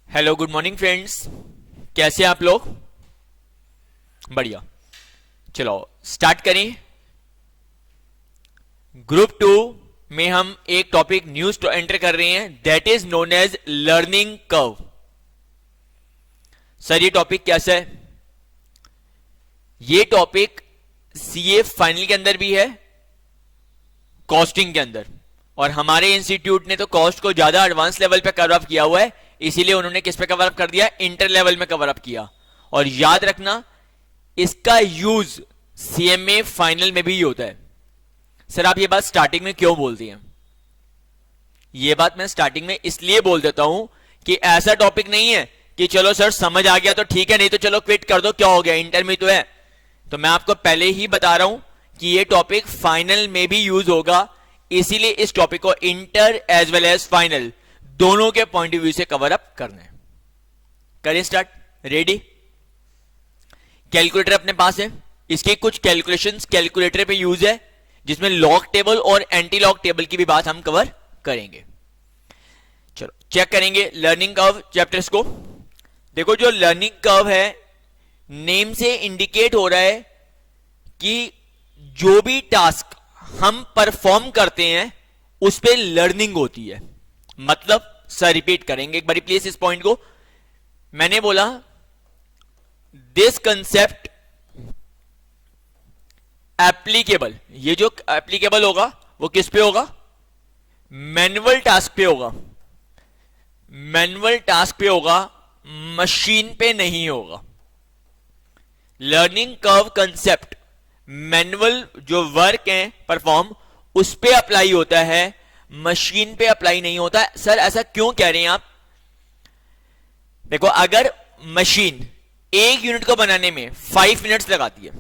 Hello good morning friends, कैसे हैं आप लोग? बढ़िया। चलो स्टार्ट करें। ग्रुप टू में हम एक टॉपिक न्यू एंटर कर रहे हैं, that is known as learning curve. Sir ये टॉपिक कैसा है? ये टॉपिक सीए फाइनल के अंदर भी है, कॉस्टिंग के अंदर, और हमारे इंस्टीट्यूट ने तो कॉस्ट को ज्यादा एडवांस लेवल पे कवर अप किया हुआ है, इसीलिए उन्होंने किस पे कवर अप कर दिया? इंटर लेवल में कवर अप किया। और याद रखना इसका यूज सीएमए फाइनल में भी होता है। सर आप ये बात स्टार्टिंग में क्यों बोलती हैं? ये बात मैं स्टार्टिंग में इसलिए बोल देता हूं कि ऐसा टॉपिक नहीं है कि चलो सर समझ आ गया तो ठीक है, नहीं तो चलो क्विट कर दो, क्या हो गया, इंटर में तो है। तो मैं आपको पहले ही बता रहा हूं कि ये टॉपिक फाइनल में भी यूज होगा, इसीलिए इस टॉपिक को inter as well as final दोनों के पॉइंट ऑफ व्यू से कवर अप करना है। करें स्टार्ट। रेडी? कैलकुलेटर अपने पास है, इसके कुछ कैलकुलेशंस कैलकुलेटर पे यूज है, जिसमें लॉग टेबल और एंटी लॉग टेबल की भी बात हम कवर करेंगे। चलो चेक करेंगे लर्निंग कर्व चैप्टर्स को। देखो जो लर्निंग कर्व है, नेम से इंडिकेट हो रहा है कि जो भी टास्क हम परफॉर्म करते हैं उस पे लर्निंग होती है। मतलब सर रिपीट करेंगे एक बार प्लीज इस पॉइंट को। मैंने बोला दिस कंसेप्ट एप्लीकेबल, ये जो एप्लीकेबल होगा वो किस पे होगा? मैनुअल टास्क पे होगा। मैनुअल टास्क पे होगा, मशीन पे नहीं होगा। लर्निंग कर्व कंसेप्ट मैनुअल जो वर्क है परफॉर्म उस पे अप्लाई होता है, मशीन पे अप्लाई नहीं होता। सर ऐसा क्यों कह रहे हैं आप? देखो अगर मशीन एक यूनिट को बनाने में 5 मिनट्स लगाती है,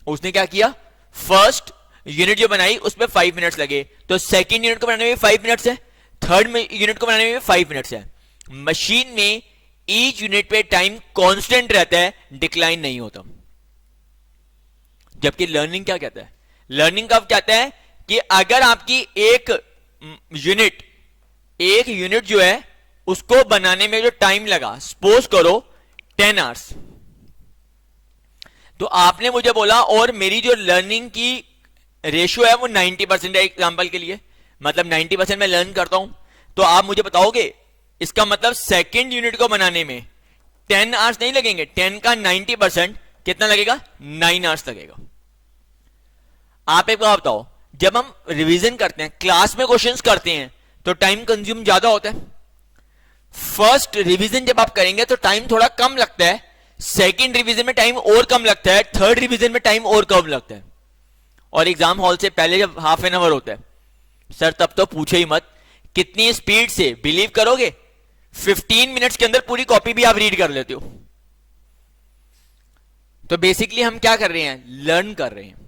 उसने क्या किया, फर्स्ट यूनिट जो बनाई उसमें 5 मिनट्स लगे, तो सेकेंड यूनिट को बनाने में 5 मिनट्स है, थर्ड यूनिट को बनाने में 5 मिनट्स है। मशीन में ईच यूनिट पे टाइम कांस्टेंट रहता है, डिक्लाइन नहीं होता। जबकि लर्निंग क्या कहता है? लर्निंग कब कहता है कि अगर आपकी एक यूनिट जो है उसको बनाने में जो टाइम लगा, सपोज करो 10 आवर्स, तो आपने मुझे बोला और मेरी जो लर्निंग की रेशियो है वो 90% है, एग्जांपल के लिए, मतलब 90% मैं लर्न करता हूं, तो आप मुझे बताओगे इसका मतलब सेकेंड यूनिट को बनाने में 10 आवर्स नहीं लगेंगे, 10 का 90% कितना लगेगा? 9 आवर्स लगेगा। आप एक बात बताओ, जब हम रिवीजन करते हैं, क्लास में क्वेश्चंस करते हैं, तो टाइम कंज्यूम ज्यादा होता है। फर्स्ट रिवीजन जब आप करेंगे तो टाइम थोड़ा कम लगता है, सेकंड रिवीजन में टाइम और कम लगता है, थर्ड रिवीजन में टाइम और कम लगता है। और एग्जाम हॉल से पहले जब हाफ एन आवर होता है सर, तब तो पूछे ही मत, कितनी स्पीड से, बिलीव करोगे 15 मिनट्स के अंदर पूरी कॉपी भी आप रीड कर लेते हो। तो बेसिकली हम क्या कर रहे हैं? लर्न कर रहे हैं।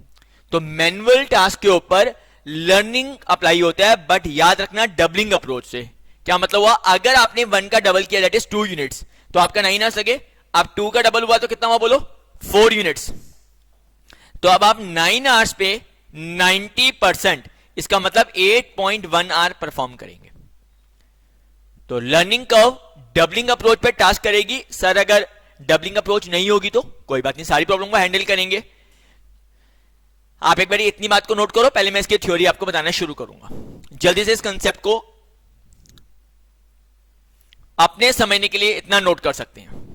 तो मैनुअल टास्क के ऊपर लर्निंग अप्लाई होता है, बट याद रखना डबलिंग अप्रोच से। क्या मतलब हुआ? अगर आपने 1 का डबल किया, दैट इज 2 यूनिट्स, तो आपका 9 आवर्स लगे। अब 2 का डबल हुआ तो कितना हुआ बोलो? 4 यूनिट्स। तो अब आप 9 आवर्स पे 90%, इसका मतलब 8.1 आवर परफॉर्म करेंगे। तो लर्निंग कर्व डबलिंग अप्रोच पे टास्क करेगी। सर अगर डबलिंग अप्रोच नहीं होगी तो कोई बात नहीं, सारी प्रॉब्लम को हैंडल करेंगे। आप एक बार इतनी बात को नोट करो, पहले मैं इसकी थ्योरी आपको बताना शुरू करूंगा। जल्दी से इस कंसेप्ट को अपने समझने के लिए इतना नोट कर सकते हैं।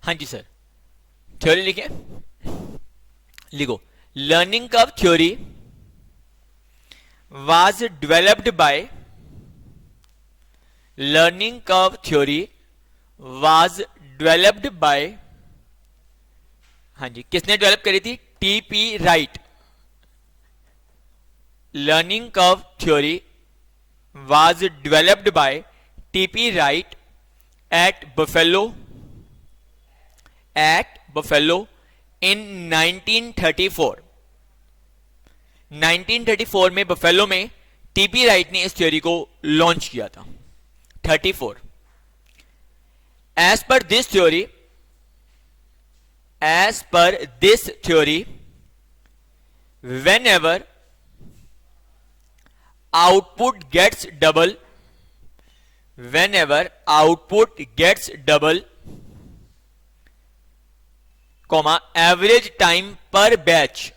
हाँ जी सर, थ्योरी लिखे, लिखो। Learning curve theory was developed by learning curve theory was developed by, हाँ जी, किसने डेवलप करी थी? TP Wright. Learning curve theory was developed by TP Wright at Buffalo in 1934। 1934 में बफेलो में टीपी राइट ने इस थ्योरी को लॉन्च किया था। 34। As per this theory whenever output gets double, comma average time per batch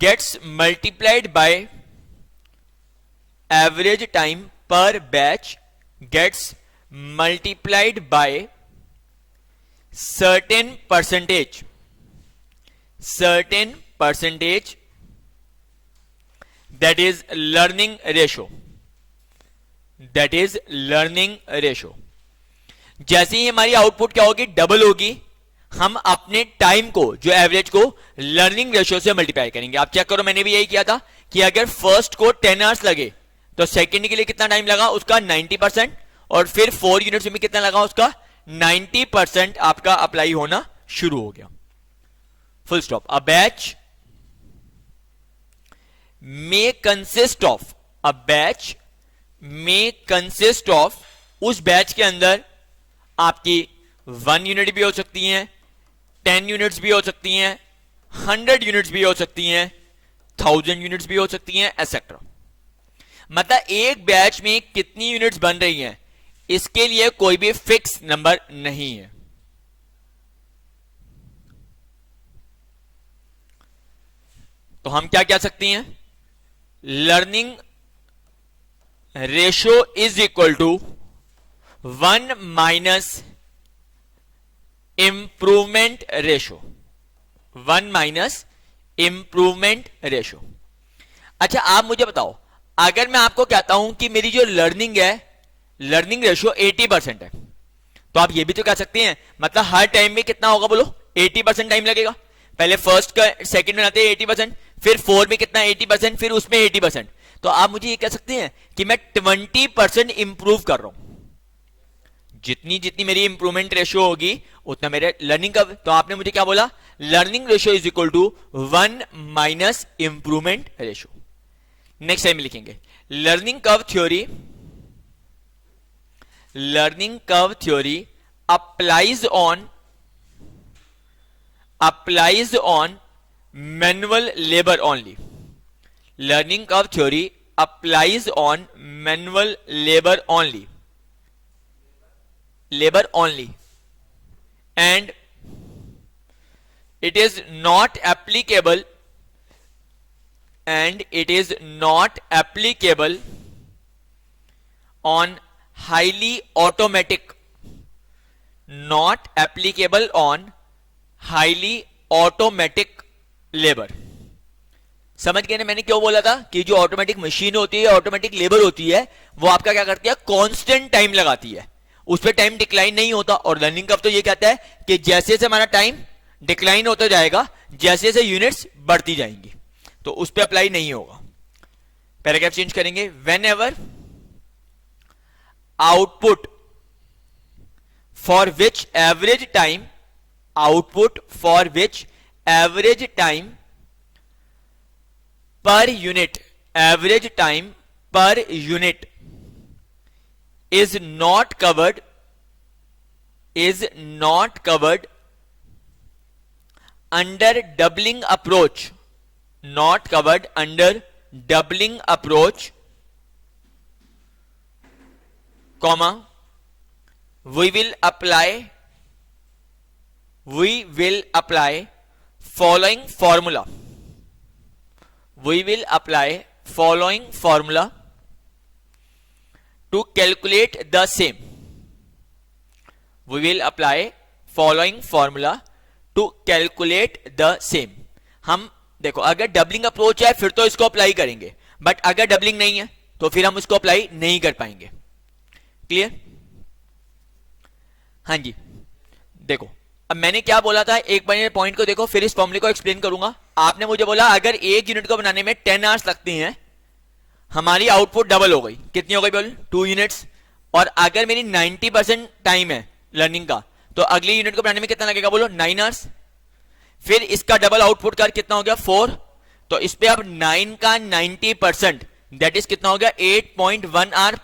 gets multiplied by certain percentage, that is learning ratio, जैसे ही हमारी output क्या होगी? डबल होगी। हम अपने टाइम को, जो एवरेज को, लर्निंग रेशियो से मल्टीप्लाई करेंगे। आप चेक करो, मैंने भी यही किया था कि अगर फर्स्ट को 10 आवर्स लगे तो सेकंड के लिए कितना टाइम लगा? उसका 90%, और फिर 4 यूनिट्स में कितना लगा? उसका 90% आपका अप्लाई होना शुरू हो गया। Full stop. A batch may consist of, उस बैच के अंदर आपकी 1 यूनिट भी हो सकती हैं, 10 यूनिट्स भी हो सकती हैं, 100 यूनिट्स भी हो सकती हैं, 1000 यूनिट्स भी हो सकती हैं, एटसेट्रा। मतलब एक बैच में कितनी यूनिट्स बन रही हैं, इसके लिए कोई भी फिक्स नंबर नहीं है। तो हम क्या कह सकते हैं? Learning ratio is equal to 1 minus improvement ratio, 1 minus improvement ratio. अच्छा, आप मुझे बताओ, अगर मैं आपको कहता हूं कि मेरी जो लर्निंग है, लर्निंग रेशियो 80% है, तो आप ये भी तो कह सकते हैं, मतलब हर टाइम में कितना होगा? बोलो, 80% टाइम लगेगा। पहले फर्स्ट का सेकंड में आते हैं 80%, फिर 4 में कितना? 80%, फिर उसमें 80%। तो आप मुझे ये कह सकते हैं कि मैं 20% इंप्रूव कर रहा हूं। जितनी जितनी मेरी इंप्रूवमेंट रेशियो होगी उतना मेरे लर्निंग कर्व। तो आपने मुझे क्या बोला? Learning ratio is equal to 1 minus improvement ratio. Next time लिखेंगे learning curve theory applies on manual labor only. Learning curve theory applies on manual labor only, and it is not applicable on highly automatic labour. समझ गए ना मैंने क्यों बोला था कि जो ऑटोमेटिक मशीन होती है, ऑटोमेटिक लेबर होती है, वो आपका क्या करती है? कांस्टेंट टाइम लगाती है, उस पर टाइम डिक्लाइन नहीं होता। और लर्निंग कर्व तो ये कहता है कि जैसे जैसे हमारा टाइम डिक्लाइन होता जाएगा, जैसे जैसे यूनिट्स बढ़ती जाएंगी, तो उस पर अप्लाई नहीं होगा। पैराग्राफ चेंज करेंगे। When ever output for which average time per unit is not covered under doubling approach, comma, we will apply following formula. To calculate the same. हम देखो, अगर डबलिंग अप्रोच है फिर तो इसको अप्लाई करेंगे, बट अगर डबलिंग नहीं है तो फिर हम उसको अप्लाई नहीं कर पाएंगे। क्लियर? हाँ जी, देखो अब मैंने क्या बोला था, एक बार पॉइंट को देखो फिर इस फॉर्मूले को एक्सप्लेन करूंगा। आपने मुझे बोला अगर एक यूनिट को बनाने में 10 आवर्स लगते हैं, हमारी आउटपुट डबल हो गई, कितनी हो गई बोल? 2 यूनिट्स। और अगर मेरी 90% टाइम है लर्निंग का, तो अगली यूनिट को बनाने में कितना लगेगा बोलो? 9 आवर्स। फिर इसका डबल आउटपुट कर कितना हो गया? 4। तो इस पे अब 9 का 90% दैट इज कितना हो गया? 8.1 आवर।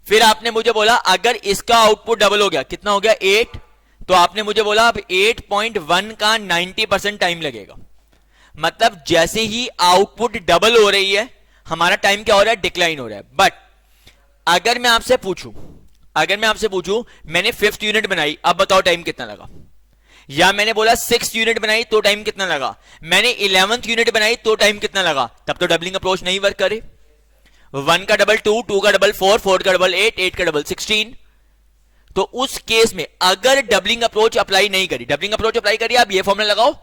फिर आपने मुझे बोला अगर इसका आउटपुट डबल हो गया, कितना हो गया? 8। तो आपने मुझे बोला अब 8.1 का 90% टाइम लगेगा। मतलब जैसे ही आउटपुट डबल हो रही है, हमारा टाइम क्या हो रहा है? डिक्लाइन हो रहा है। बट अगर मैं आपसे पूछूं मैंने 5th यूनिट बनाई, अब बताओ टाइम कितना लगा? या मैंने बोला 6th यूनिट बनाई तो टाइम कितना लगा? मैंने 11th यूनिट बनाई तो टाइम कितना लगा? तब तो डबलिंग अप्रोच नहीं वर्क करे। 1 का डबल 2, 2 का डबल 4, 4 का डबल 8, 8 का डबल 16। तो उस केस में अगर डबलिंग अप्रोच अप्लाई नहीं करी, डबलिंग अप्रोच अप्लाई करिए, आप ये फॉर्मूला लगाओ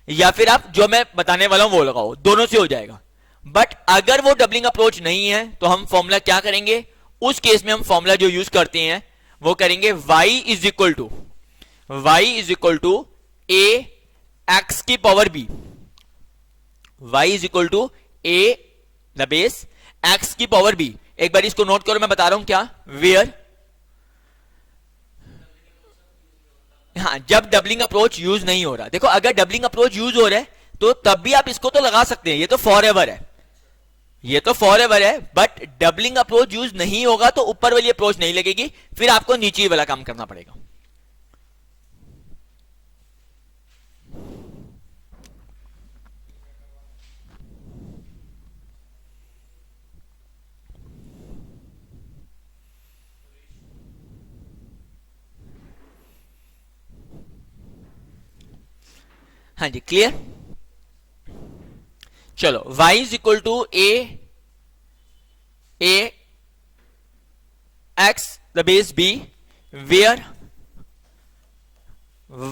या फिर आप जो मैं बताने वाला हूं वो लगाओ, दोनों से हो जाएगा। बट अगर वो डबलिंग अप्रोच नहीं है तो हम फॉर्मूला क्या करेंगे? उस केस में हम फॉर्मूला जो यूज करते हैं वो करेंगे y is equal to a x की power b। y is equal to a the base x की पावर b। एक बार इसको नोट करो, मैं बता रहा हूं क्या, वेयर। हाँ, जब डबलिंग अप्रोच यूज नहीं हो रहा। देखो अगर डबलिंग अप्रोच यूज हो रहा है तो तब भी आप इसको तो लगा सकते हैं, ये तो फॉर एवर है, बट डबलिंग अप्रोच यूज नहीं होगा तो ऊपर वाली अप्रोच नहीं लगेगी, फिर आपको नीचे वाला काम करना पड़ेगा। हाँ जी, क्लियर? चलो y is equal to a x the base b, where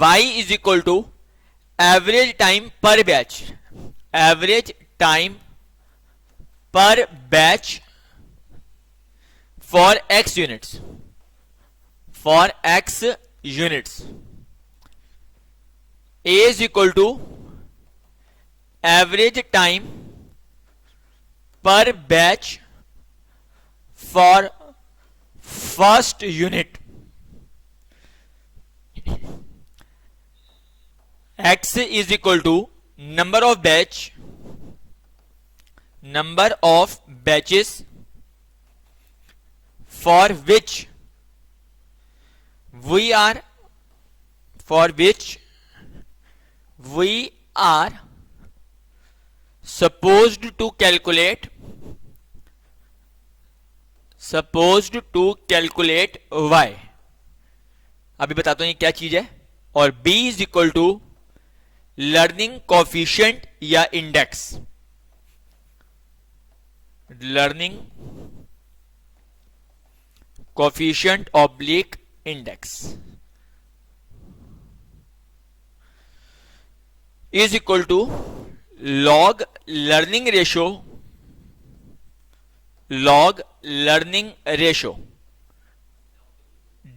y is equal to average time per batch for x units. A is equal to average time per batch for first unit. X is equal to number of batches for which we are supposed to calculate y। अभी बताता हूं ये क्या चीज है। और b is equal to learning coefficient या index, learning coefficient oblique index is equal to log learning ratio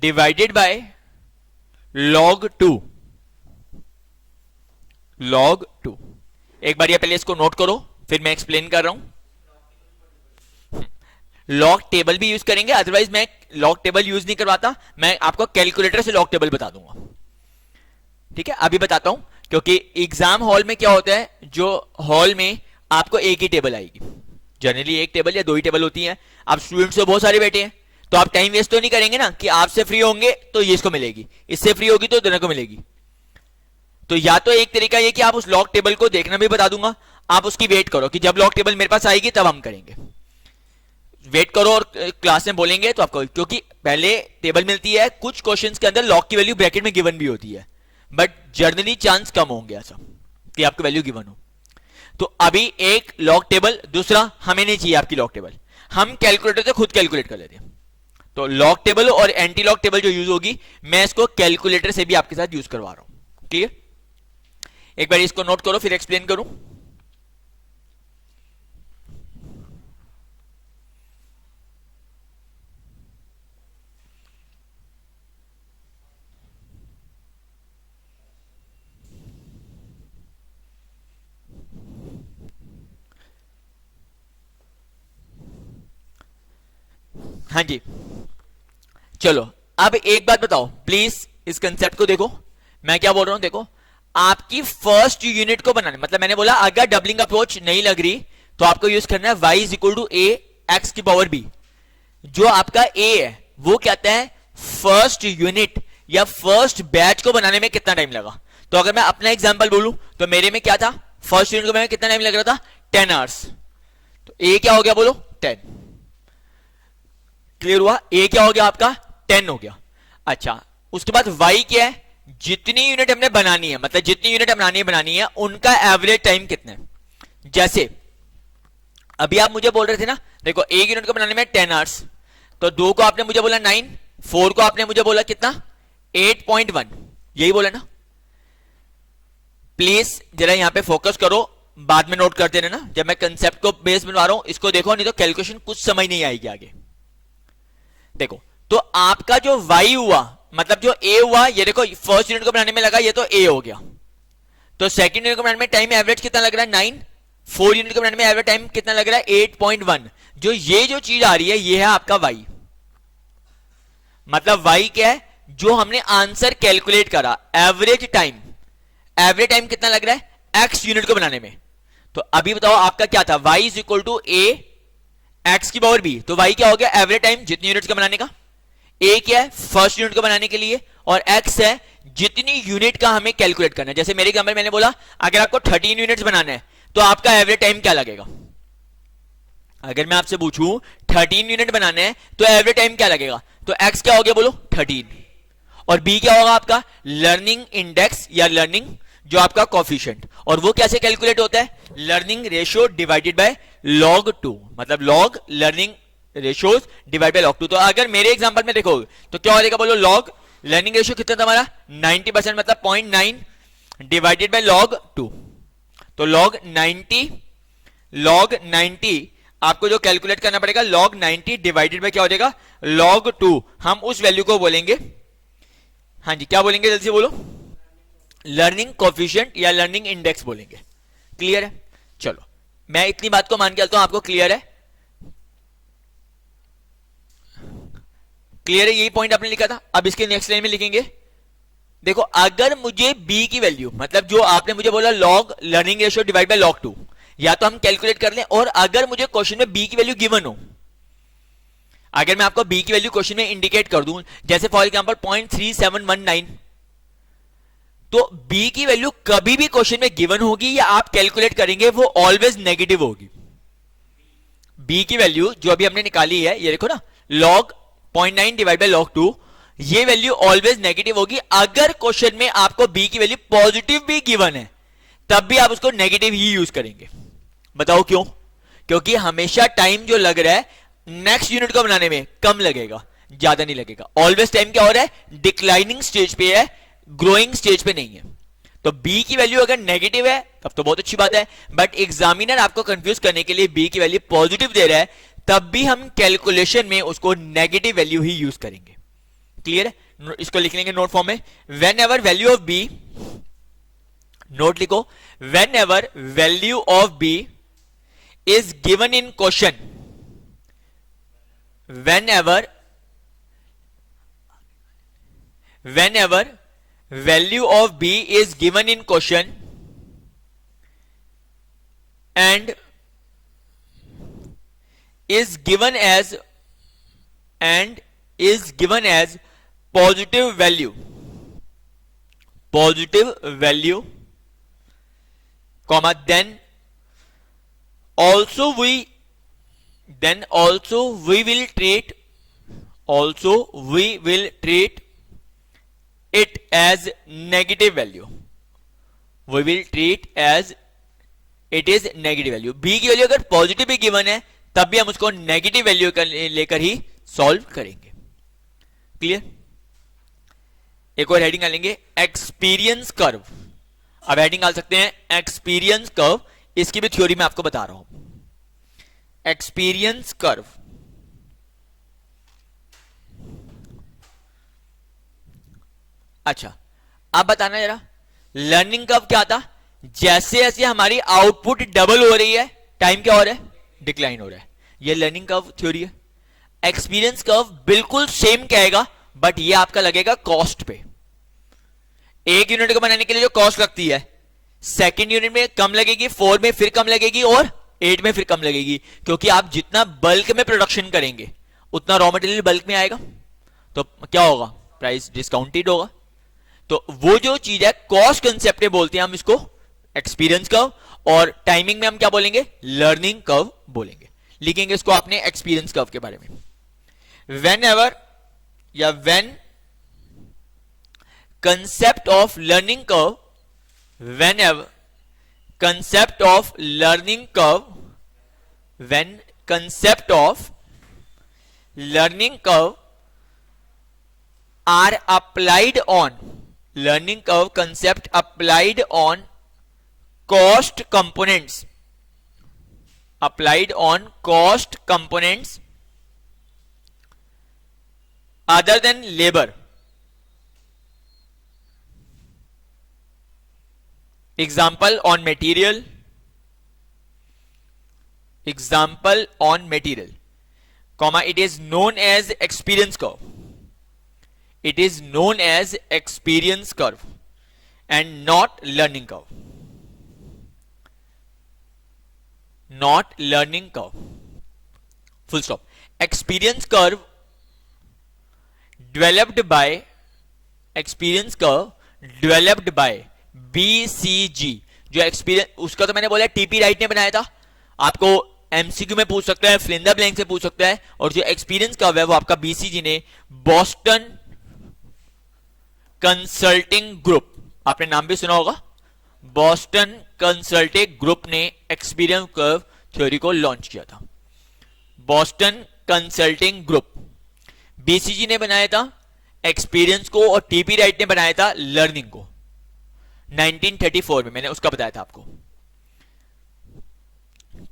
divided by log 2। एक बार ये पहले इसको नोट करो, फिर मैं एक्सप्लेन कर रहा हूं। लॉग टेबल भी यूज करेंगे, अदरवाइज मैं लॉग टेबल यूज नहीं करवाता, मैं आपको कैलकुलेटर से लॉग टेबल बता दूंगा। ठीक है, अभी बताता हूं, क्योंकि एग्जाम हॉल में क्या होता है, जो हॉल में आपको एक ही टेबल आएगी, जनरली एक टेबल या दो ही टेबल होती है। आप स्टूडेंट्स तो बहुत सारे बैठे हैं, तो आप टाइम वेस्ट तो नहीं करेंगे ना कि आपसे फ्री होंगे तो ये इसको मिलेगी, इससे फ्री होगी तो दोनों को मिलेगी। तो या तो एक तरीका ये कि आप उस लॉग टेबल को देखना भी बता दूंगा, आप उसकी वेट करो कि जब लॉग टेबल मेरे पास आएगी तब हम करेंगे। वेट करो और क्लास में बोलेंगे तो आपको, क्योंकि पहले टेबल मिलती है, कुछ क्वेश्चंस के अंदर लॉग की वैल्यू ब्रैकेट में गिवन भी होती है, बट जनरली चांस कम होंगे ऐसा कि आपको वैल्यू गिवन हो। तो अभी एक लॉग टेबल, दूसरा हमें नहीं चाहिए आपकी लॉग टेबल, हम कैलकुलेटर से खुद कैलकुलेट कर लेते हैं। तो लॉग टेबल और एंटी लॉग टेबल जो यूज होगी, मैं इसको कैलकुलेटर से भी आपके साथ यूज करवा रहा हूं। क्लियर? एक बार इसको नोट करो, फिर एक्सप्लेन करूं। हाँ जी, चलो अब एक बात बताओ प्लीज, इस कंसेप्ट को देखो, मैं क्या बोल रहा हूं, देखो आपकी फर्स्ट यूनिट को बनाने, मतलब मैंने बोला अगर डबलिंग अप्रोच नहीं लग रही तो आपको यूज करना है y is equal to A X की पावर b। जो आपका a है वो कहता है फर्स्ट यूनिट या फर्स्ट बैच को बनाने में कितना टाइम लगा। तो अगर मैं अपना एग्जांपल बोलूं तो मेरे में क्या था, फर्स्ट यूनिट को बनाने में कितना टाइम लग रहा था, 10 आवर्स। तो a क्या हो गया बोलो, 10। क्लियर हुआ, a क्या हो गया आपका, 10 हो गया। अच्छा, उसके बाद y क्या है, जितनी यूनिट हमने बनानी है, मतलब जितनी यूनिट बनानी है उनका एवरेज टाइम कितना है। जैसे अभी आप मुझे बोल रहे थे ना, देखो एक यूनिट को बनाने में 10 आवर्स, तो 2 को आपने मुझे बोला 9, 4 को आपने मुझे बोला कितना, 8.1, यही बोला ना। प्लीज जरा यहां पे फोकस करो, बाद में नोट करते रहना, जब मैं कंसेप्ट को बेस बनवा रहा हूं इसको देखो, नहीं तो कैलकुलेशन कुछ समझ नहीं आएगी आगे। देखो तो आपका जो y हुआ, मतलब जो a हुआ, ये देखो फर्स्ट यूनिट को बनाने में लगा, ये तो a हो गया। तो सेकंड यूनिट को बनाने में टाइम एवरेज कितना लग रहा है, 9। 4 यूनिट को बनाने में एवरेज टाइम कितना लग रहा है, 8.1। जो ये जो चीज आ रही है ये है आपका y, मतलब y क्या है, जो हमने आंसर कैलकुलेट करा, एवरेज टाइम। एवरेज टाइम कितना लग रहा है x यूनिट को बनाने में। तो अभी बताओ आपका क्या था, y is equal to a x की पावर b। तो y क्या हो गया, एवरेज टाइम जितनी यूनिट्स का बनाने का, a क्या है फर्स्ट यूनिट को बनाने के लिए, और x है जितनी यूनिट का हमें कैलकुलेट करना है। जैसे मेरे एग्जांपल मैंने बोला अगर आपको 13 यूनिट्स बनाना है तो आपका एवरेज टाइम क्या लगेगा। अगर मैं आपसे पूछूं 13 यूनिट बनाने हैं तो एवरेज टाइम क्या लगेगा, तो x क्या हो गया बोलो 13, और b क्या होगा आपका लर्निंग इंडेक्स या लर्निंग जो आपका कोफिशिएंट, और वो कैसे कैलकुलेट होता है, learning ratio divided by log 2, मतलब log learning ratios divide by log 2। तो अगर मेरे एग्जांपल में देखो तो क्या हो जाएगा बोलो, log लर्निंग रेशियो कितना था हमारा 90%, मतलब 0.9 डिवाइडेड बाय log 2। तो log 90 आपको जो कैलकुलेट करना पड़ेगा, log 90 डिवाइडेड बाय क्या हो जाएगा log 2। हम उस वैल्यू को बोलेंगे, हाँ जी क्या बोलेंगे जल्दी से बोलो, लर्निंग कोफिशिएंट या लर्निंग इंडेक्स बोलेंगे। क्लियर है, चलो मैं इतनी बात को मान के चलता हूं, आपको क्लियर है, क्लियर है, यही पॉइंट आपने लिखा था। अब इसके नेक्स्ट लाइन में लिखेंगे, देखो अगर मुझे b की वैल्यू, मतलब जो आपने मुझे बोला log learning ratio divide by log 2, या तो हम कैलकुलेट कर लें, और अगर मुझे क्वेश्चन में b की वैल्यू गिवन हो, अगर मैं आपको b की वैल्यू क्वेश्चन में इंडिकेट कर दूं, जैसे फॉर एग्जांपल 0.3719, तो b की वैल्यू कभी भी क्वेश्चन में गिवन होगी या आप कैलकुलेट करेंगे वो ऑलवेज नेगेटिव होगी। b की वैल्यू जो अभी हमने निकाली है, ये देखो ना log 0.9 डिवाइड बाय log 2, ये वैल्यू ऑलवेज नेगेटिव होगी। अगर क्वेश्चन में आपको b की वैल्यू पॉजिटिव भी गिवन है तब भी आप उसको नेगेटिव ही यूज करेंगे। बताओ क्यों, क्योंकि हमेशा टाइम जो लग रहा है नेक्स्ट यूनिट को बनाने में कम लगेगा, ज्यादा नहीं लगेगा। ऑलवेज टाइम क्या हो रहा है, डिक्लाइनिंग स्टेज पे है, ग्रोइंग स्टेज पे नहीं है। तो b की वैल्यू अगर नेगेटिव है तब तो बहुत अच्छी बात है, बट एग्जामिनर आपको कंफ्यूज करने के लिए b की वैल्यू पॉजिटिव दे रहा है, तब भी हम कैलकुलेशन में उसको नेगेटिव वैल्यू ही यूज करेंगे। क्लियर है, इसको लिख लेंगे नोट फॉर्म में, whenever value of b, note लिखो, whenever value of b is given in question, whenever value of b is given in question and is given as positive value, comma, then also we will treat it as negative value. We will treat as it is negative value. b की value अगर positive भी given है तब भी हम उसको negative value लेकर ही solve करेंगे। क्लियर, एक और हेडिंग डालेंगे, एक्सपीरियंस कर्व। अब हेडिंग डाल सकते हैं एक्सपीरियंस कर्व, इसकी भी थ्योरी मैं आपको बता रहा हूं। एक्सपीरियंस कर्व, अच्छा अब बताना जरा, लर्निंग कर्व क्या था, जैसे जैसे हमारी आउटपुट डबल हो रही है टाइम क्या हो रहा है, डिक्लाइन हो रहा है। ये लर्निंग कर्व थ्योरी है। एक्सपीरियंस कर्व बिल्कुल सेम कहेगा, बट ये आपका लगेगा कॉस्ट पे। एक यूनिट को बनाने के लिए जो कॉस्ट लगती है, सेकेंड यूनिट में कम लगेगी, 4 में फिर कम लगेगी और 8 में फिर कम लगेगी, क्योंकि आप जितना बल्क में प्रोडक्शन करेंगे उतना रॉ मटेरियल बल्क में आएगा, तो क्या होगा, प्राइस डिस्काउंटेड होगा। तो वो जो चीज है कॉस्ट कंसेप्ट बोलते हैं हम इसको एक्सपीरियंस कर्व, और टाइमिंग में हम क्या बोलेंगे, लर्निंग कर्व बोलेंगे। लिखेंगे इसको आपने एक्सपीरियंस कर्व के बारे में। वेन एवर या when concept of learning curve, whenever concept of learning curve, when concept of learning curve are applied on, learning curve concept applied on cost components, applied on cost components other than labor, example on material, example on material, comma, it is known as experience curve, it is known as experience curve and not learning curve, not learning curve, full stop. Experience curve developed by, experience curve developed by BCG, जो experience, उसका तो मैंने बोला TP right ने बनाया था, आपको MCQ में पूछ सकता है, फिल इन द ब्लैंक से पूछ सकता है, और जो एक्सपीरियंस कर्व है वो आपका बीसीजी ने, बॉस्टन कंसल्टिंग ग्रुप, आपने नाम भी सुना होगा, बॉस्टन कंसल्टिंग ग्रुप ने एक्सपीरियंस कर्व थ्योरी को लॉन्च किया था। बॉस्टन कंसल्टिंग ग्रुप, बीसीजी ने बनाया था एक्सपीरियंस को और टीपी राइट ने बनाया था लर्निंग को 1934 में, मैंने उसका बताया था आपको।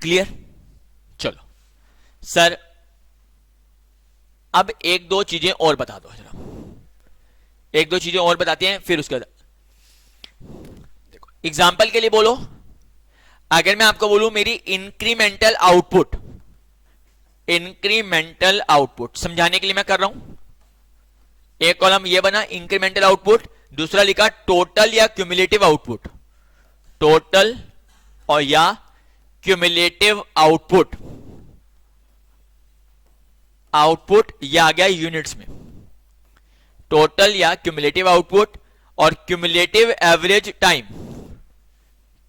क्लियर? चलो सर अब एक दो चीजें और बता दो जरा, एक दो चीजें और बताते हैं फिर उसके बाद देखो। एग्जाम्पल के लिए बोलो, अगर मैं आपको बोलूं मेरी इंक्रीमेंटल आउटपुट, इंक्रीमेंटल आउटपुट समझाने के लिए मैं कर रहा हूं, एक कॉलम ये बना इंक्रीमेंटल आउटपुट, दूसरा लिखा टोटल या क्यूमुलेटिव आउटपुट, टोटल और या क्यूमुलेटिव आउटपुट, आउटपुट यह आ गया यूनिट्स में, टोटल या क्यूमुलेटिव आउटपुट, और cumulative average time,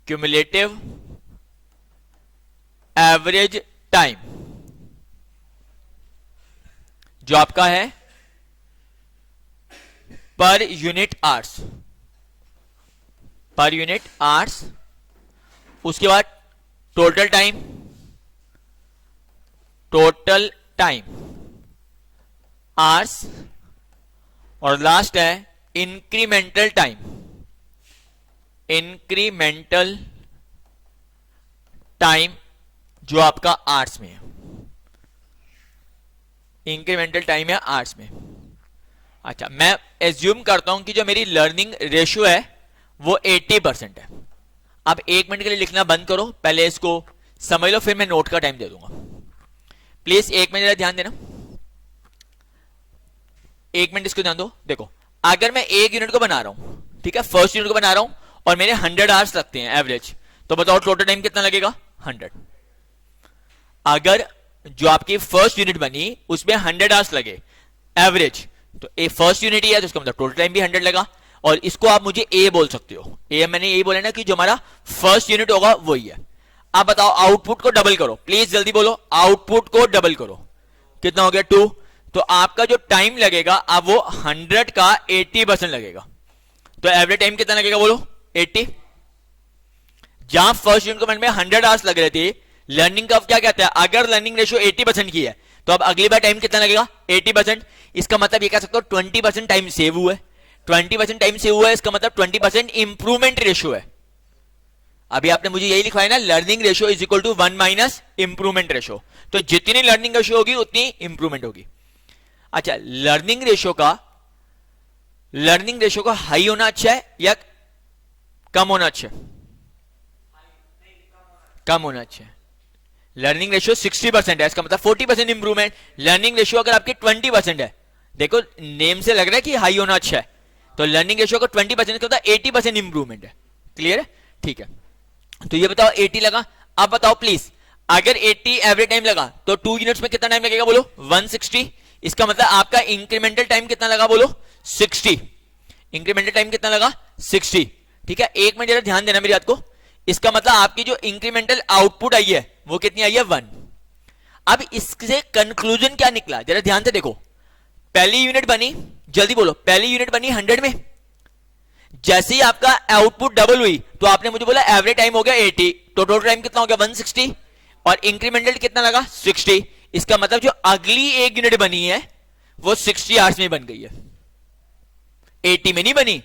cumulative average time जो आपका है per unit hours, per unit hours, उसके बाद total time, total time hours, और लास्ट है इंक्रीमेंटल टाइम, इंक्रीमेंटल टाइम जो आपका आवर्स में है, इंक्रीमेंटल टाइम है आवर्स में। अच्छा, मैं एज्यूम करता हूं कि जो मेरी लर्निंग रेशियो है वो 80% है। अब 1 मिनट के लिए लिखना बंद करो, पहले इसको समझ लो, फिर मैं नोट का टाइम दे दूंगा। प्लीज 1 मिनट ध्यान देना, 1 मिनट इसको ध्यान दो। देखो अगर मैं एक यूनिट को बना रहा हूं, ठीक है, फर्स्ट यूनिट को बना रहा हूं और मेरे 100 आवर्स लगते हैं एवरेज, तो बताओ टोटल टाइम कितना लगेगा, 100। अगर जो आपकी फर्स्ट यूनिट बनी उसमें 100 आवर्स लगे एवरेज, तो ए फर्स्ट यूनिट ही है तो इसका मतलब टोटल टाइम भी 100 लगा, और इसको आप मुझे ए बोल सकते हो। ए मैंने यही बोला ना कि जो हमारा फर्स्ट यूनिट होगा वही है। अब बताओ आउटपुट को डबल करो, प्लीज जल्दी बोलो, आउटपुट को डबल करो, कितना हो गया 2, तो आपका जो टाइम लगेगा अब वो 100 का 80% लगेगा, तो एवरेज टाइम कितना लगेगा बोलो 80। जहां फर्स्ट यूनिट को में 100 आवर्स लग रहे थे, लर्निंग कर्व क्या कहता है, अगर लर्निंग रेशियो 80% की है तो अब अगली बार टाइम कितना लगेगा 80%। इसका मतलब ये कह सकते हो 20% टाइम सेव हुआ है, 20% टाइम सेव हुआ है, इसका मतलब 20% इंप्रूवमेंट रेशियो है। अभी आपने मुझे यही लिखवाया ना, learning ratio is equal to 1 minus improvement ratio, तो जितनी लर्निंग रेशियो होगी उतनी इंप्रूवमेंट होगी। अच्छा, लर्निंग रेशियो का हाई होना अच्छा है या कम होना अच्छा है, कम होना अच्छा है। लर्निंग रेशियो 60% है, इसका मतलब 40% इंप्रूवमेंट। लर्निंग रेशियो अगर आपकी 20% है, देखो नेम से लग रहा है कि हाई होना अच्छा है, तो लर्निंग रेशियो को 20% का मतलब 80% इंप्रूवमेंट है। क्लियर है? ठीक है, तो ये बताओ 80 लगा। अब बताओ प्लीज, अगर 80 एवरेज टाइम लगा तो 2 यूनिट्स में कितना टाइम लगेगा बोलो? 160। इसका मतलब आपका इंक्रीमेंटल टाइम कितना लगा बोलो? 60। इंक्रीमेंटल टाइम कितना लगा? 60। ठीक है, एक मिनट जरा ध्यान देना मेरी बात को। इसका मतलब आपकी जो इंक्रीमेंटल आउटपुट आई है वो कितनी आई है? 1। अब इससे कंक्लूजन क्या निकला, जरा ध्यान से देखो। पहली यूनिट बनी, जल्दी बोलो, पहली यूनिट बनी 100 में, जैसे ही आपका आउटपुट डबल हुई तो आपने मुझे बोला एवरेज टाइम हो गया 80, तो टोटल टाइम कितना हो गया? 160, और इंक्रीमेंटल कितना लगा? 60। इसका मतलब जो अगली एक यूनिट बनी है वो 60 आवर्स में बन गई है, 80 में नहीं बनी।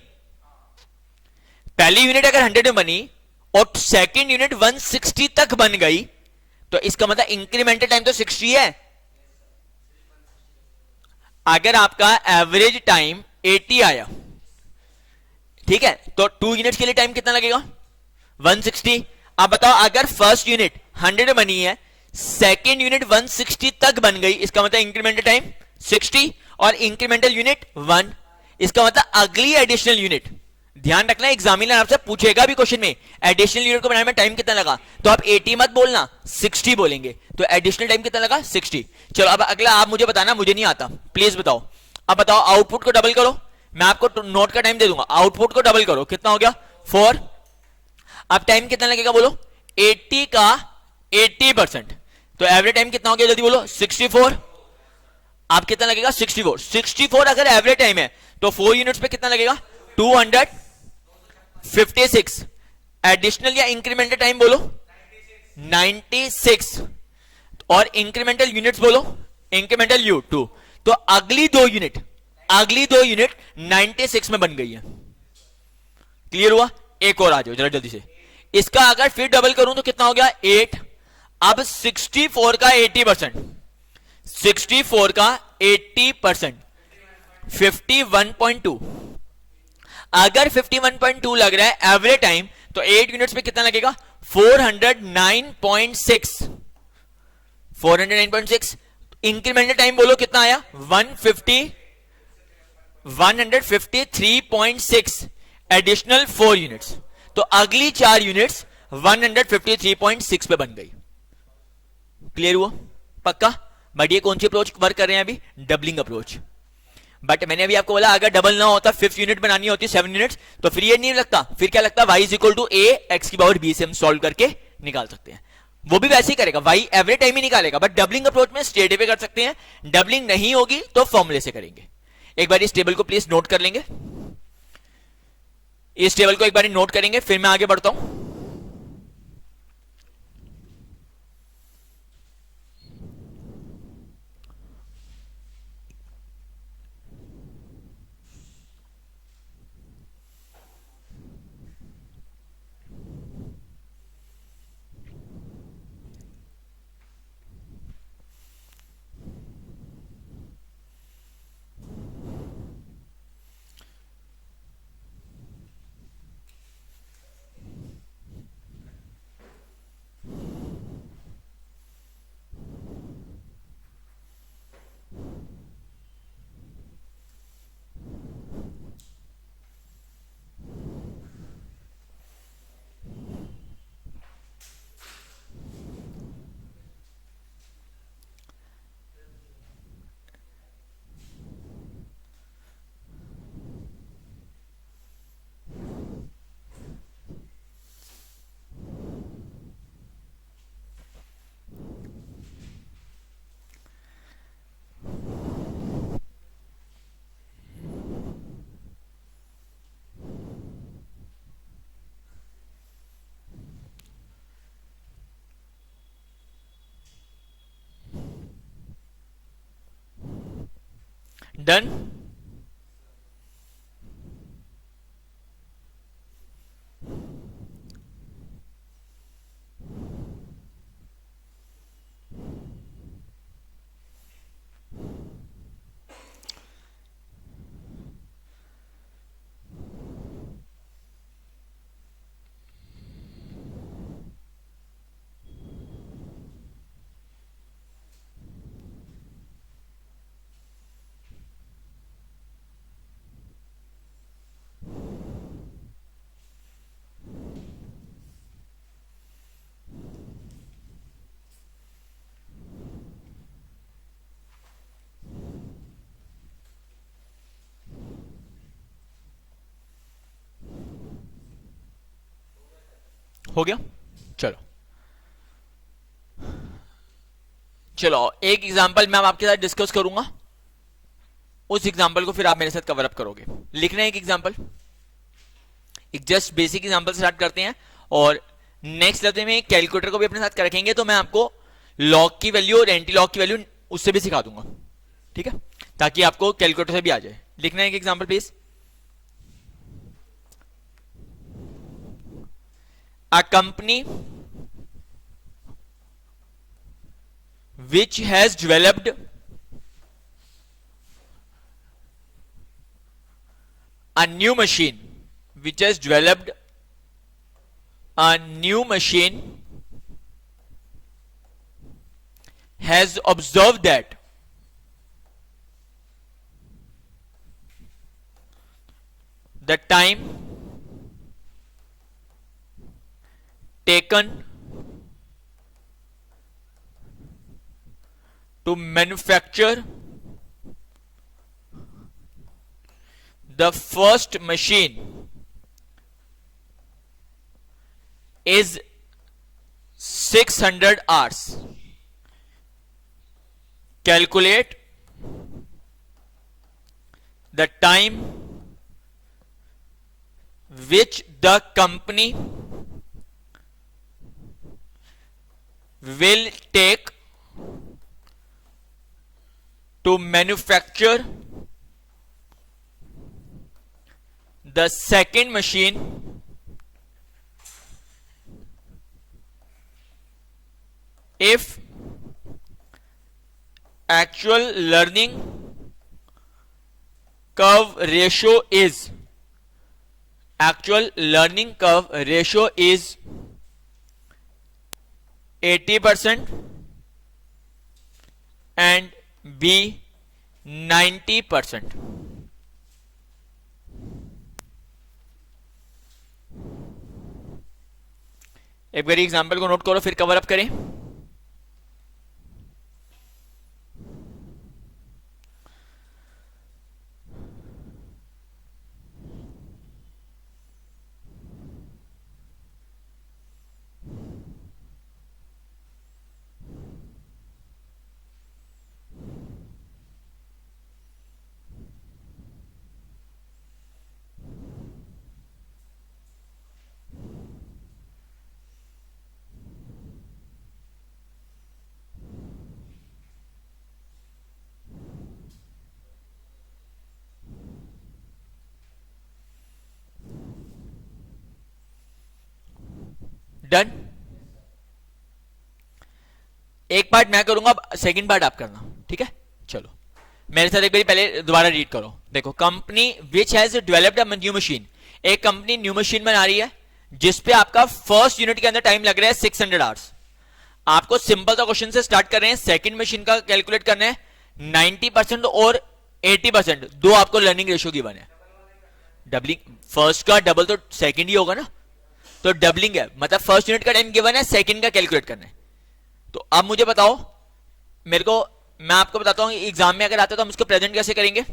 पहली यूनिट अगर 100 में बनी और सेकंड यूनिट 160 तक बन गई, तो इसका मतलब इंक्रीमेंटल टाइम तो 60 है। अगर आपका एवरेज टाइम 80 आया, ठीक है, तो 2 यूनिट्स के लिए टाइम कितना लगेगा? 160। अब बताओ, अगर फर्स्ट यूनिट 100 में बनी है, सेकेंड यूनिट 160 तक बन गई, इसका मतलब इंक्रीमेंटल टाइम 60 और इंक्रीमेंटल यूनिट 1। इसका मतलब अगली एडिशनल यूनिट, ध्यान रखना एग्जामिनर आपसे पूछेगा भी क्वेश्चन में, एडिशनल यूनिट को बनाने में टाइम कितना लगा, तो आप 80 मत बोलना, 60 बोलेंगे। तो एडिशनल टाइम कितना लगा? 60। चलो अब अगला आप मुझे बताना, मुझे नहीं आता, प्लीज बताओ। अब बताओ, आउटपुट को डबल करो, मैं आपको नोट का टाइम दे दूंगा, आउटपुट को डबल करो, कितना हो गया? 4। अब टाइम कितना लगेगा बोलो? 80 का 80%, तो एवरेज टाइम कितना हो गया? जल्दी बोलो। 64। अब कितना लगेगा? 64। 64 अगर एवरेज टाइम है तो 4 यूनिट्स पे कितना लगेगा? 256। एडिशनल या इंक्रीमेंटल टाइम बोलो? 96। और इंक्रीमेंटल यूनिट्स बोलो? Incremental you 2। तो अगली दो यूनिट 96 में बन गई है। क्लियर हुआ? एक और आ जाओ जरा जल्दी से। इसका अगर फिर डबल करूं तो कितना हो गया? 8। अब 64 का 80%, 64 का 80%, 51.2। अगर 51.2 लग रहा है एवरेज टाइम, तो 8 यूनिट्स में कितना लगेगा? 409.6। 409.6। इंक्रीमेंटल टाइम बोलो कितना आया? 153.6। एडिशनल 4 यूनिट्स, तो अगली 4 यूनिट्स 153.6 पे बन गई। क्लियर हुआ? पक्का? बट ये कौन सी अप्रोच वर्क कर रहे हैं अभी? Doubling approach. बट मैंने अभी आपको बोला अगर डबल ना होता, 5th यूनिट बनानी होती 7 यूनिट्स, तो फिर ये नहीं लगता, फिर क्या लगता? y is equal to a x की पावर b से हम सॉल्व करके निकाल सकते हैं। वो भी वैसे ही करेगा, y एवरेज टाइम ही निकालेगा, बट डबलिंग अप्रोच में स्ट्रेट अवे कर सकते हैं। डबलिंग नहीं होगी तो फॉर्मूले से करेंगे। एक बार इस टेबल को प्लीज नोट कर लेंगे, इस टेबल को एक बार नोट करेंगे, फिर मैं आगे बढ़ता हूं। डन? हो गया। चलो चलो एक एग्जांपल मैं आपके साथ डिस्कस करूंगा, उस एग्जांपल को फिर आप मेरे साथ कवर अप करोगे। लिखना है एक एग्जांपल, एक जस्ट बेसिक एग्जांपल स्टार्ट करते हैं, और नेक्स्ट लेक्चर में कैलकुलेटर को भी अपने साथ रखेंगे, तो मैं आपको लॉग की वैल्यू और एंटी लॉग की वैल्यू उससे भी सिखा दूंगा, ठीक है, ताकि आपको कैलकुलेटर से भी आ जाए। लिखना है एक example please. A company which has developed a new machine which has developed a new machine has observed that the time taken to manufacture the first machine is 600 hours. Calculate the time which the company will take to manufacture the second machine if actual learning curve ratio is 80% and B 90%। एक बार example को note करो, फिर cover up करें। Done. एक part मैं करूंगा, second part आप करना, ठीक है। चलो मेरे साथ एक बार पहले दोबारा रीड करो। देखो, company which has developed a new machine, एक कंपनी न्यू मशीन बना रही है जिसपे आपका फर्स्ट यूनिट के अंदर टाइम लग रहा है 600 आवर्स। आपको सिंपल सा क्वेश्चन से स्टार्ट कर रहे हैं, सेकंड मशीन का कैलकुलेट करना है। 90% और 80% दो आपको लर्निंग रेशियो की बने। डबलिंग, फर्स्ट का डबल तो सेकंड ही होगा ना, तो डबलिंग है, मतलब फर्स्ट यूनिट का टाइम गिवन है, सेकंड का कैलकुलेट करना है। तो अब मुझे बताओ, मेरे को, मैं आपको बताता हूं एग्जाम में अगर आता है तो हम इसको प्रेजेंट कैसे करेंगे।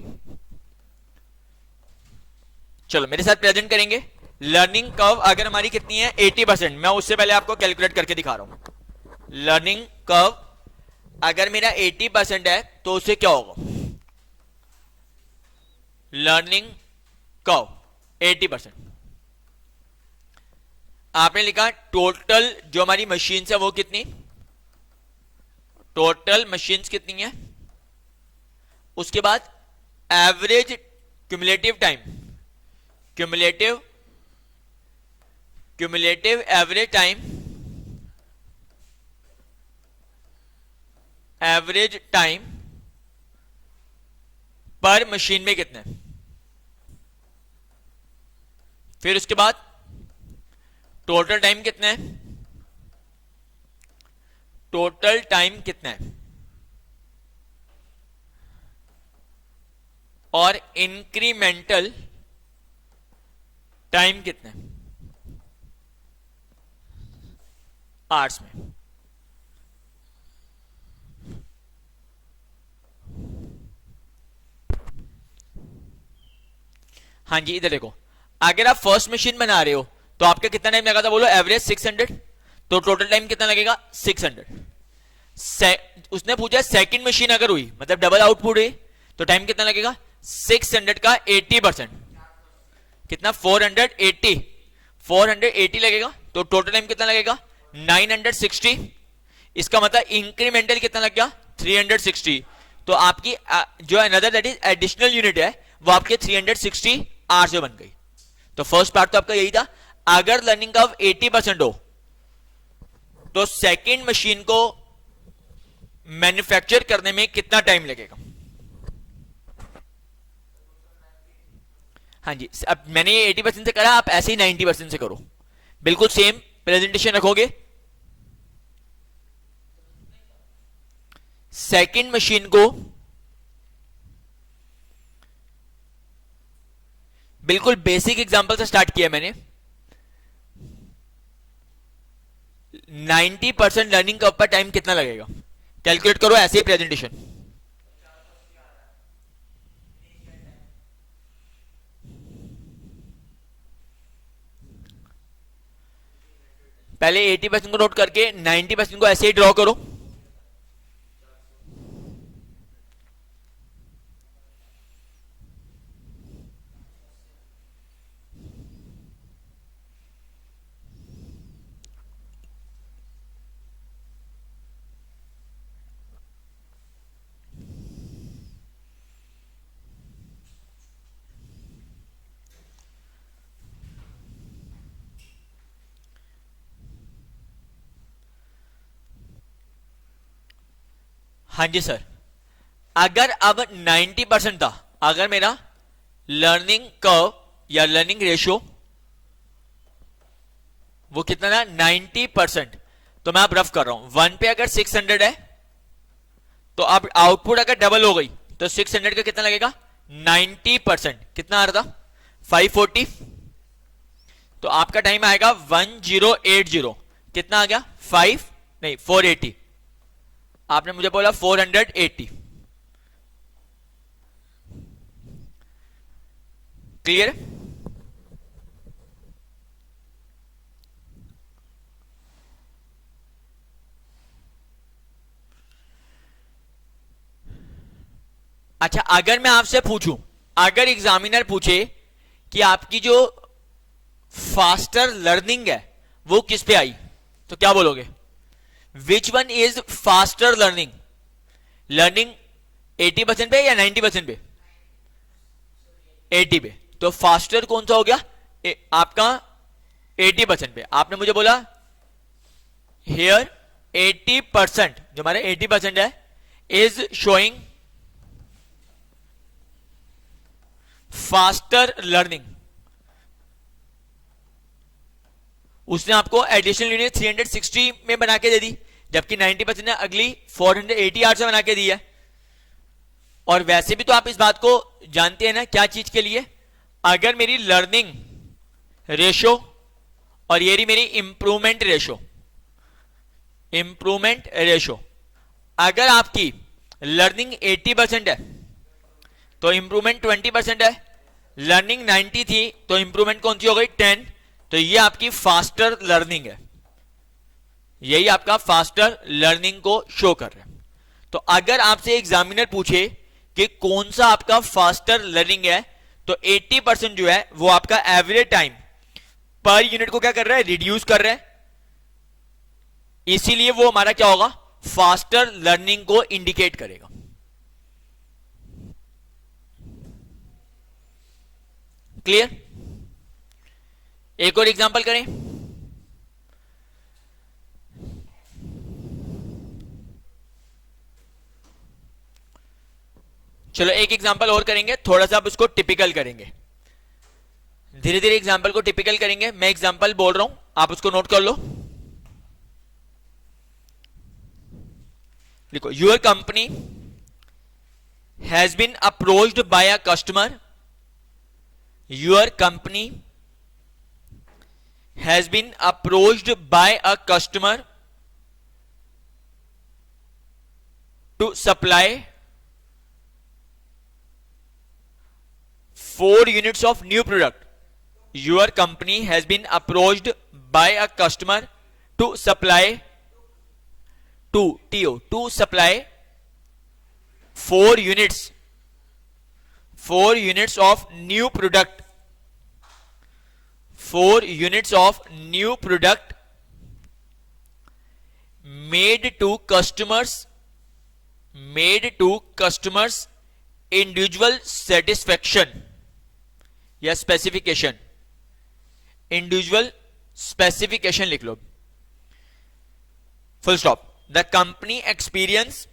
चलो मेरे साथ प्रेजेंट करेंगे। लर्निंग कर्व अगर हमारी कितनी है 80%, मैं उससे पहले आपको कैलकुलेट करके दिखा रहा हूं। लर्निंग कर्व अगर मेरा 80% है तो उससे क्या होगा। लर्निंग कर्व 80%, आपने लिखा टोटल जो हमारी मशीन है वो कितनी, टोटल मशीन्स कितनी है, उसके बाद average cumulative time, cumulative average time, average time पर मशीन में कितने, फिर उसके बाद टोटल टाइम कितना है, टोटल टाइम कितना है, और इंक्रीमेंटल टाइम कितना है आवर्स में। हाँ जी, इधर देखो, अगर आप फर्स्ट मशीन बना रहे हो तो आपका कितना टाइम लगा था बोलो, एवरेज 600, तो टोटल टाइम कितना लगेगा 600। उसने पूछा सेकंड मशीन अगर हुई, मतलब डबल आउटपुट हुई, तो टाइम कितना लगेगा 600 का 80%, कितना 480, 480 लगेगा, तो टोटल टाइम कितना लगेगा 960। इसका मतलब इंक्रीमेंटल कितना लग गया 360। तो आपकी जो another that is additional unit है वो आपके 360 आवर से बन गई। तो फर्स्ट पार्ट तो आपका यही था, अगर लर्निंग कर्व 80% हो तो सेकंड मशीन को मैन्युफैक्चर करने में कितना टाइम लगेगा। हाँ जी, अब मैंने ये 80% से करा, आप ऐसे ही 90% से करो, बिल्कुल सेम प्रेजेंटेशन रखोगे। सेकंड मशीन को बिल्कुल बेसिक एग्जांपल से स्टार्ट किया मैंने, 90% लर्निंग कर्व पर टाइम कितना लगेगा, कैलकुलेट करो ऐसे ही प्रेजेंटेशन। पहले 80% को नोट करके 90% को ऐसे ही ड्रॉ करो। हाँ जी सर, अगर अब 90% था, अगर मेरा लर्निंग कर्व या लर्निंग रेशियो वो कितना था 90%, तो मैं अब रफ कर रहा हूं, 1 पे अगर 600 है तो अब आउटपुट अगर डबल हो गई तो 600 का कितना लगेगा 90%, कितना आ रहा था 540, तो आपका टाइम आएगा 1080, कितना आ गया 480, आपने मुझे बोला 480, क्लियर। अच्छा, अगर मैं आपसे पूछूं, अगर एग्जामिनर पूछे कि आपकी जो फास्टर लर्निंग है वो किस पे आई, तो क्या बोलोगे, which one is faster learning, learning 80% पे या 90% पे, 80 पे, तो फास्टर कौन सा हो गया आपका 80% पे। आपने मुझे बोला हियर 80%, जो हमारे 80% है इज शोइंग फास्टर लर्निंग, उसने आपको एडिशनल यूनिट 360 में बना के दे दी, जबकि 90% ने अगली 480 आवर से बना के दी है। और वैसे भी तो आप इस बात को जानते हैं ना, क्या चीज के लिए, अगर मेरी लर्निंग रेशो और ये रही मेरी इंप्रूवमेंट रेशो, इंप्रूवमेंट रेशो, अगर आपकी लर्निंग 80% है तो इंप्रूवमेंट 20% है, लर्निंग 90 थी तो इंप्रूवमेंट कौन सी हो गई 10, तो ये आपकी फास्टर लर्निंग है, यही आपका फास्टर लर्निंग को शो कर रहा है। तो अगर आपसे एग्जामिनर पूछे कि कौन सा आपका फास्टर लर्निंग है, तो 80% जो है वो आपका एवरेज टाइम पर यूनिट को क्या कर रहा है, रिड्यूस कर रहा है, इसीलिए वो हमारा क्या होगा, फास्टर लर्निंग को इंडिकेट करेगा। क्लियर। एक और एग्जांपल करें, चलो एक एग्जांपल और करेंगे, थोड़ा सा आप उसको टिपिकल करेंगे, धीरे धीरे एग्जांपल को टिपिकल करेंगे। मैं एग्जांपल बोल रहा हूं, आप उसको नोट कर लो। देखो, your company has been approached by a customer, your company has been approached by a customer to supply 4 units of new product. your company has been approached by a customer to supply to supply 4 units of new product, 4 units of new product made to customers individual satisfaction या specification, individual specification लिख लो, full stop. The company experience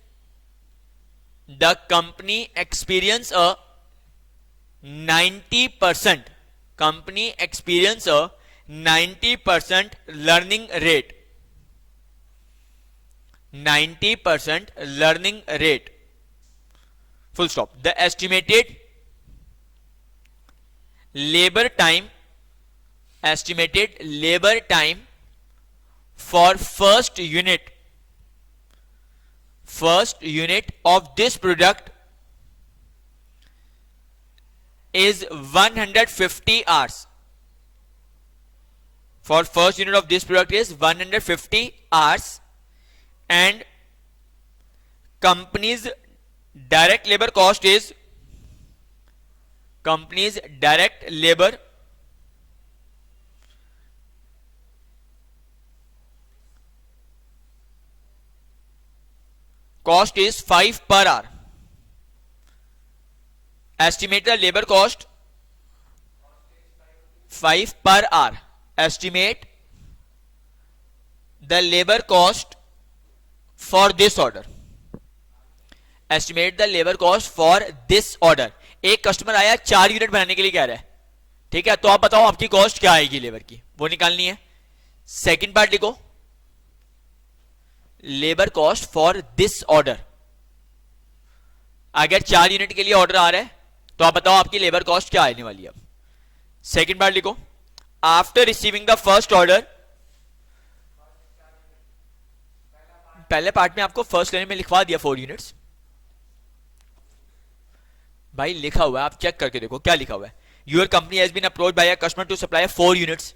a 90% learning rate, 90% learning rate, full stop. The estimated labor time for first unit of this product is 150 hours. For first unit of this product is 150 hours, and company's direct labor cost is cost is 5 per hour. Estimate the labor cost 5 per hour. Estimate the labor cost for this order. Estimate the labor cost for this order. एक customer आया 4 unit बनाने के लिए कह रहा है, ठीक है, तो आप बताओ आपकी कॉस्ट क्या आएगी लेबर की, वो निकालनी है. सेकंड पार्ट लिखो, labour cost for this order. अगर 4 यूनिट के लिए ऑर्डर आ रहा है तो आप बताओ आपकी लेबर कॉस्ट क्या आने वाली है. अब सेकंड पार्ट लिखो, after receiving the first order. पहले पार्ट में आपको फर्स्ट लाइन में लिखवा दिया 4 यूनिट्स. भाई लिखा हुआ है, आप चेक करके देखो क्या लिखा हुआ है. Your company has been approached by a customer to supply 4 units.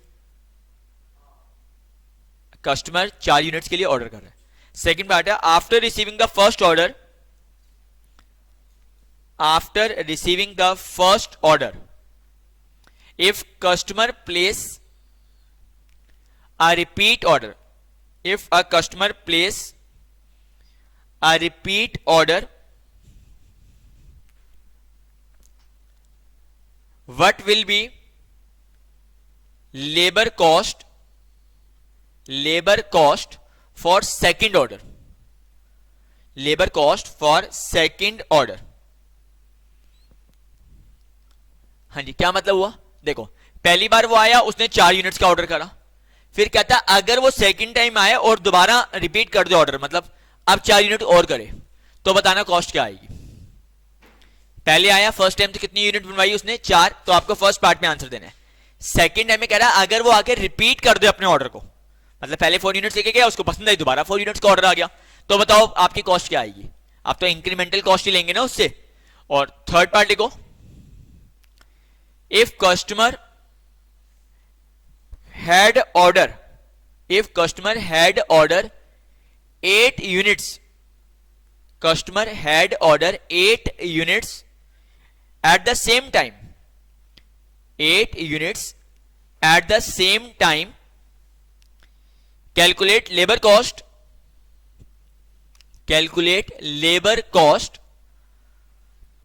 Customer 4 units के लिए ऑर्डर कर रहा है. सेकंड पार्ट है, after receiving the first order, if customer place a repeat order, if a customer place a repeat order, what will be labor cost for second order? Labor cost for second order. हाँ जी, क्या मतलब हुआ? देखो, पहली बार वो आया, उसने 4 units का ऑर्डर करा, फिर कहता अगर वो सेकंड टाइम आए और दोबारा रिपीट कर दे ऑर्डर, मतलब अब 4 यूनिट और करे, तो बताना कॉस्ट क्या आएगी. पहले आया फर्स्ट टाइम तो कितनी यूनिट बनवाई उसने? 4. तो आपको फर्स्ट पार्ट में आंसर देना है. सेकंड टाइम में कह रहा है अगर वो आके रिपीट कर दे अपने ऑर्डर को, मतलब पहले 4 यूनिट्स लेके गया, उसको पसंद आई, दोबारा 4 यूनिट्स का ऑर्डर आ गया, तो बताओ आपकी कॉस्ट क्या आएगी. आप तो इंक्रीमेंटल कॉस्ट ही लेंगे ना उससे. और थर्ड पार्ट लिखो, if customer had order 8 units, customer had order 8 units at the same time, 8 units at the same time, calculate labor cost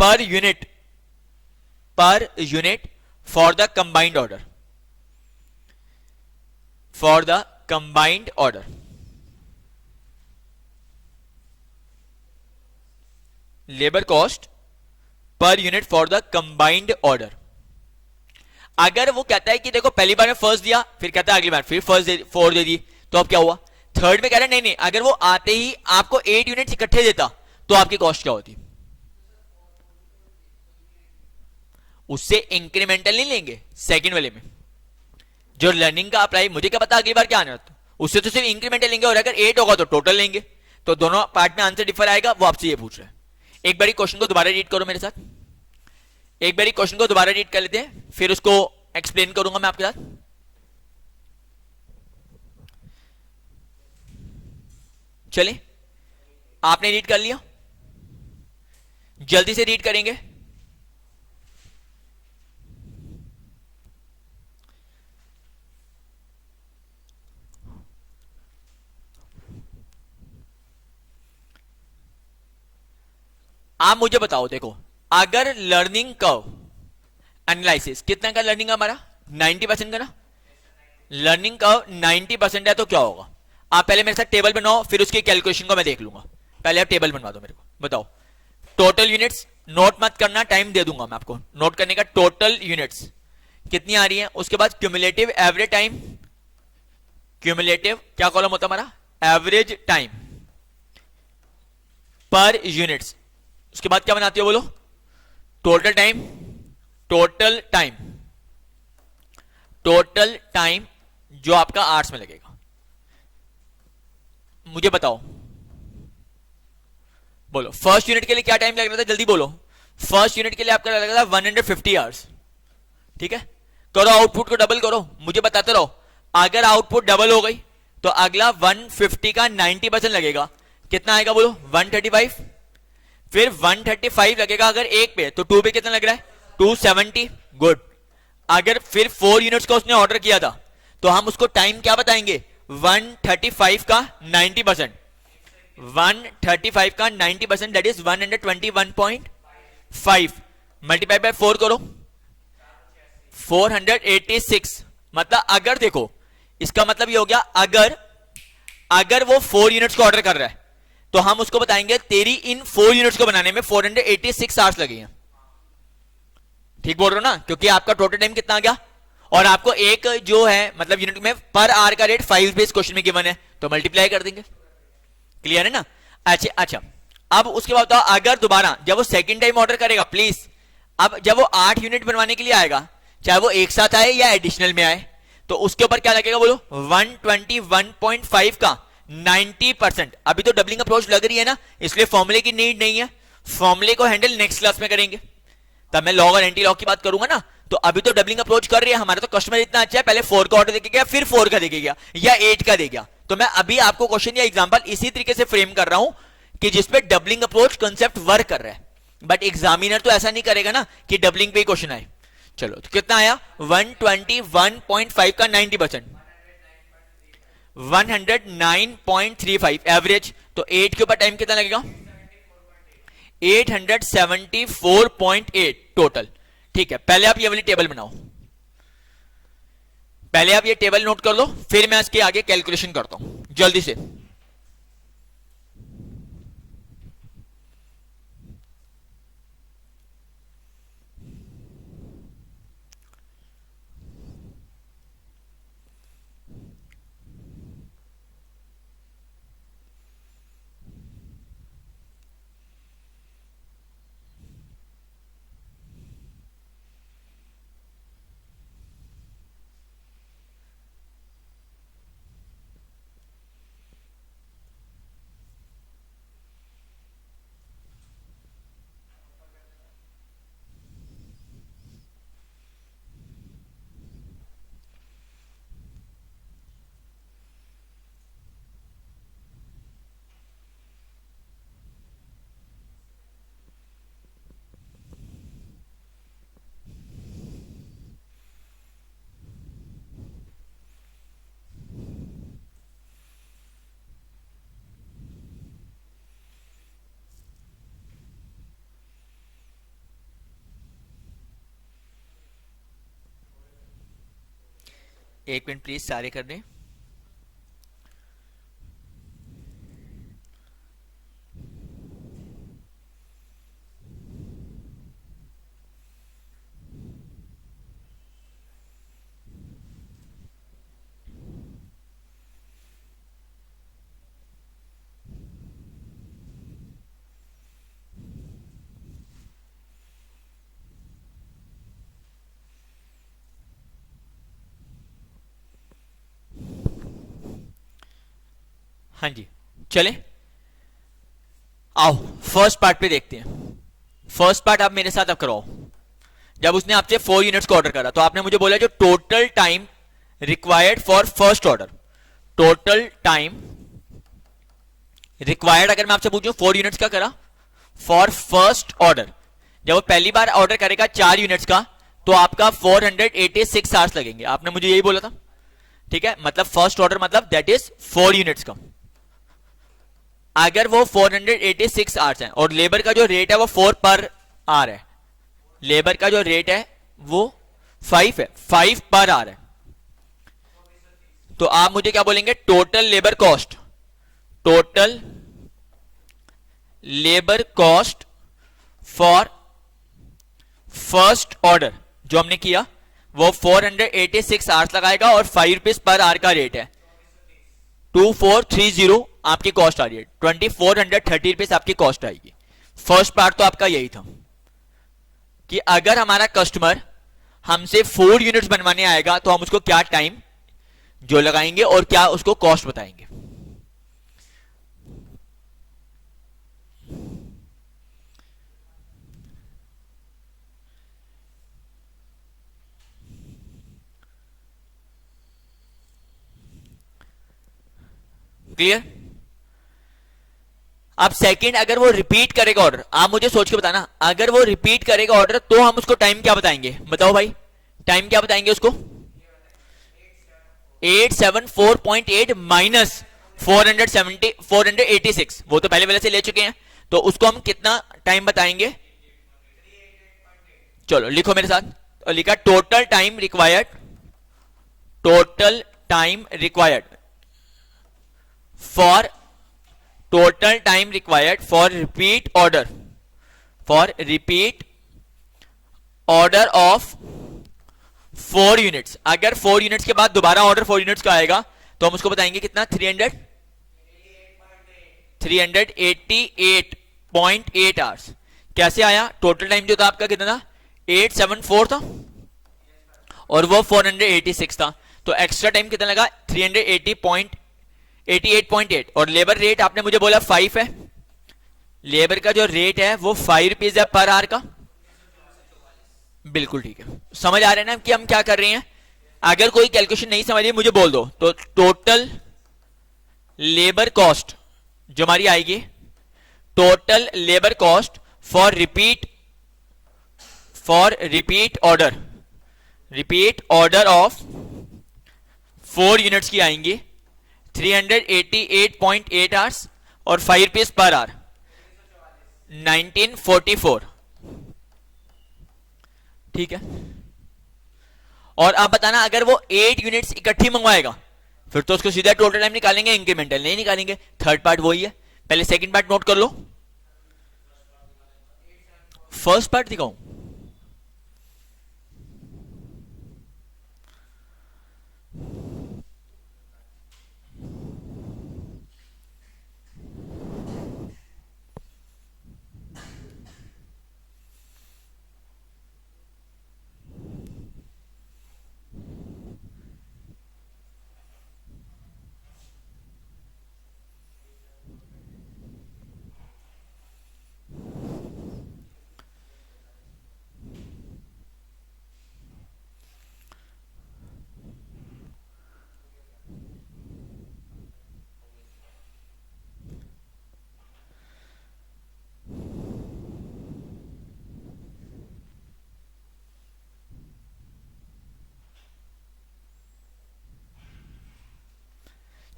per unit for the combined order. Labor cost per unit for the combined order. अगर वो कहता है कि देखो पहली बार में first दिया, फिर कहता है अगली बार फिर फर्स्ट 4 दे दी, तो अब क्या हुआ? थर्ड में कह रहा है नहीं, अगर वो आते ही आपको 8 यूनिट इकट्ठे देता तो आपकी कॉस्ट क्या होती? उससे इंक्रीमेंटल नहीं लेंगे. सेकंड वाले में जो लर्निंग का अप्लाई, मुझे क्या पता अगली बार क्या आने होता, उससे तो सिर्फ इंक्रीमेंटल लेंगे, और अगर 8 होगा तो टोटल लेंगे. तो दोनों पार्ट में आंसर डिफर आएगा. वो आपसे ये पूछ रहे हैं. एक बारी क्वेश्चन को दोबारा रीड करो मेरे साथ. एक बारी क्वेश्चन को दोबारा रीड कर लेते हैं, फिर उसको एक्सप्लेन करूंगा मैं आपके साथ। चलिए, आपने रीड कर लिया, जल्दी से रीड करेंगे। आप मुझे बताओ, देखो अगर लर्निंग कर्व एनालिसिस कितना का लर्निंग हमारा 90% का ना, लर्निंग कर्व 90% है तो क्या होगा? आप पहले मेरे साथ टेबल बनाओ, फिर उसकी कैलकुलेशन को मैं देख लूंगा। पहले आप टेबल बनवा दो मेरे को, बताओ टोटल यूनिट्स। नोट मत करना, टाइम दे दूंगा मैं आपको नोट करने का। टोटल यूनिट्स कितनी आ रही है, उसके बाद क्यूमुलेटिव एवरेज टाइम, क्यूमुलेटिव क्या कॉलम होता है हमारा, एवरेज टाइम पर यूनिट्स। उसके बाद क्या बनाती हो बोलो, total time, total time, total time जो आपका आवर्स में लगेगा। मुझे बताओ, बोलो फर्स्ट यूनिट के लिए क्या टाइम लग रहा था, जल्दी बोलो। फर्स्ट यूनिट के लिए आपका लग रहा था 150 आवर्स, ठीक है। करो आउटपुट को डबल करो, मुझे बताते रहो। अगर आउटपुट डबल हो गई तो अगला 150 का 90% लगेगा, कितना आएगा बोलो, 135। फिर 135 लगेगा अगर एक पे, तो 2 पे कितना लग रहा है, 270। गुड। अगर फिर 4 यूनिट्स का उसने ऑर्डर किया था तो हम उसको टाइम क्या बताएंगे, 135 का 90%, 135 का 90% दैट इज 121.5 मल्टीप्लाई बाय 4 करो, 486। मतलब अगर देखो, इसका मतलब ये हो गया, अगर वो 4 यूनिट्स को ऑर्डर कर रहा है तो हम उसको बताएंगे तेरी इन 4 यूनिट्स को बनाने में 486 आवर्स लगे हैं। ठीक बोल रहे हो ना, क्योंकि आपका टोटल टाइम कितना आ गया, और आपको एक जो है मतलब यूनिट में पर आवर का रेट 5 बेस क्वेश्चन में गिवन है, तो मल्टीप्लाई कर देंगे। क्लियर है ना। अच्छा, अब उसके बाद बताओ, अगर दोबारा जब वो सेकंड टाइम ऑर्डर करेगा, प्लीज अब जब वो 8 यूनिट बनवाने के लिए आएगा, चाहे वो एक साथ आए या एडिशनल में आए, तो उसके ऊपर क्या लगेगा बोलो, 121.5 का 90%। अभी तो डबलिंग अप्रोच लग रही है ना, इसलिए फॉर्मूले की नीड नहीं है, फॉर्मूले को हैंडल नेक्स्ट क्लास में करेंगे, तब मैं लॉग और एंटी लॉग की बात करूंगा ना। तो अभी तो डबलिंग अप्रोच कर रही है, हमारा तो कस्टमर इतना अच्छा है, पहले 4 का ऑर्डर देके गया, फिर 4 का देके गया या 8 का दे गया। तो मैं अभी आपको क्वेश्चन या एग्जांपल इसी तरीके से फ्रेम कर रहा हूं कि जिसपे डबलिंग अप्रोच कांसेप्ट वर्क कर रहा है, बट एग्जामिनर तो ऐसा नहीं करेगा ना कि डबलिंग पे ही क्वेश्चन आए। चलो, तो कितना आया, 121.5 का 90%, 109.35 एवरेज। तो 8 के ऊपर टाइम कितना लगेगा, 874.8 टोटल। ठीक है, पहले आप ये वाली टेबल बनाओ, पहले आप ये टेबल नोट कर लो, फिर मैं इसके आगे कैलकुलेशन करता हूं जल्दी से। एक मिनट प्लीज, सारे कर दें। हाँ जी, चले आओ फर्स्ट पार्ट पे देखते हैं। फर्स्ट पार्ट आप मेरे साथ अब कराओ। जब उसने आपसे 4 यूनिट्स का ऑर्डर करा, तो आपने मुझे बोला जो total time required for first order, total time required अगर मैं आपसे पूछूं 4 यूनिट्स का करा फॉर फर्स्ट ऑर्डर, जब वो पहली बार ऑर्डर करेगा 4 यूनिट्स का, तो आपका 486 आवर्स लगेंगे। आपने मुझे यही बोला था, ठीक है। मतलब फर्स्ट ऑर्डर मतलब दैट इज 4 यूनिट्स का। अगर वो 486 आवर्स है और लेबर का जो रेट है वो 4 पर आवर है, लेबर का जो रेट है वो 5 है, 5 पर आवर है, तो आप मुझे क्या बोलेंगे, total labour cost, total labour cost for first order जो हमने किया वो 486 आवर्स लगाएगा और 5 रुपीज पर आवर का रेट है, 2430 आपकी कॉस्ट आ रही है, 2430 रुपीज आपकी कॉस्ट आएगी। फर्स्ट पार्ट तो आपका यही था कि अगर हमारा कस्टमर हमसे 4 यूनिट्स बनवाने आएगा तो हम उसको क्या टाइम जो लगाएंगे और क्या उसको कॉस्ट बताएंगे। क्लियर? अब सेकंड, अगर वो रिपीट करेगा ऑर्डर, आप मुझे सोच के बताना, अगर वो रिपीट करेगा ऑर्डर तो हम उसको टाइम क्या बताएंगे, बताओ भाई, टाइम क्या बताएंगे उसको, 874.8 माइनस 486, वो तो पहले वाले से ले चुके हैं, तो उसको हम कितना टाइम बताएंगे। चलो लिखो मेरे साथ, और लिखा total time required, total time required for, total time required for repeat order, for repeat order of 4 units. अगर 4 यूनिट्स के बाद दोबारा ऑर्डर 4 यूनिट्स का आएगा तो हम उसको बताएंगे कितना, 388.8 आवर्स। कैसे आया, टोटल टाइम जो था आपका कितना था, 874 था और वो 486 था, तो एक्स्ट्रा टाइम कितना लगा, 388.8 और लेबर रेट आपने मुझे बोला 5 है, लेबर का जो रेट है वो 5 रुपीज है पर आवर का। बिल्कुल ठीक है, समझ आ रहे हैं ना कि हम क्या कर रहे हैं। अगर कोई कैलकुलेशन नहीं समझ रही मुझे बोल दो, तो टोटल लेबर कॉस्ट जो हमारी आएगी, total labour cost for repeat order of 4 units की आएंगी 388.8 आवर्स और 5 रुपीज पर आवर, 1944। ठीक है, और आप बताना अगर वो 8 यूनिट्स इकट्ठी मंगवाएगा फिर तो उसको सीधा टोटल टाइम निकालेंगे, इंक्रीमेंटल नहीं निकालेंगे। थर्ड पार्ट वही है, पहले सेकंड पार्ट नोट कर लो, फर्स्ट पार्ट दिखाऊं।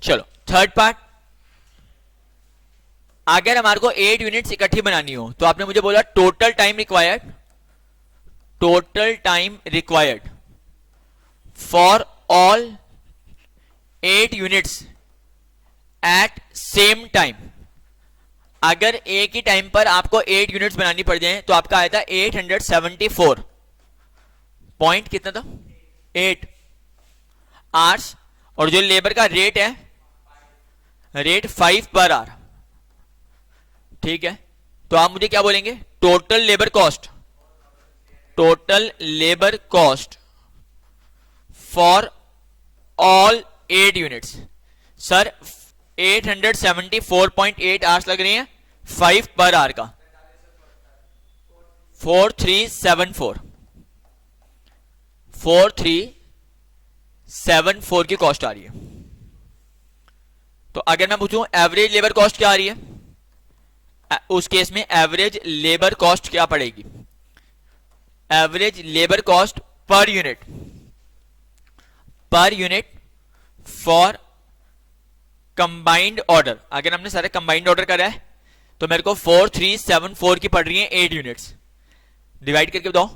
चलो थर्ड पार्ट, अगर हमारे को 8 यूनिट्स इकट्ठी बनानी हो तो आपने मुझे बोला total time required for all 8 units at same time. अगर एक ही टाइम पर आपको 8 यूनिट्स बनानी पड़ जाए तो आपका आया था 874 पॉइंट कितना था, 8 आवर्स, और जो लेबर का रेट है, रेट 5 पर आवर। ठीक है, तो आप मुझे क्या बोलेंगे, total labour cost for all 8 units. Sir 874.8 hours लग रही हैं 5 पर आवर का, 4374। 4374 की कॉस्ट आ रही है। तो अगर मैं पूछूं एवरेज लेबर कॉस्ट क्या आ रही है, उस केस में एवरेज लेबर कॉस्ट क्या पड़ेगी? Average labour cost per unit for combined order. अगर हमने सारे कंबाइंड ऑर्डर करा है तो मेरे को 4374 की पड़ रही है 8 यूनिट्स। डिवाइड करके बताओ,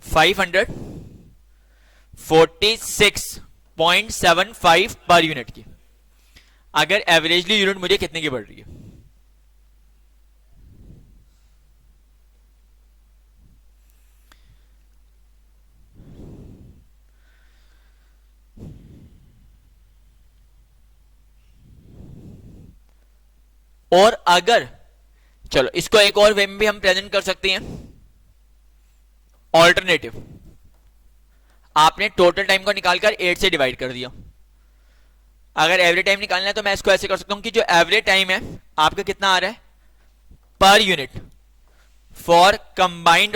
546.75 पर यूनिट की। अगर एवरेजली यूनिट मुझे कितने की पड़ रही है? और अगर चलो इसको एक और वे में भी हम प्रेजेंट कर सकते हैं, ऑल्टरनेटिव। आपने टोटल टाइम को निकालकर 8 से डिवाइड कर दिया। अगर एवरेज टाइम निकालना है तो मैं इसको ऐसे कर सकता हूं कि जो एवरेज टाइम है आपका कितना आ रहा है per unit for combined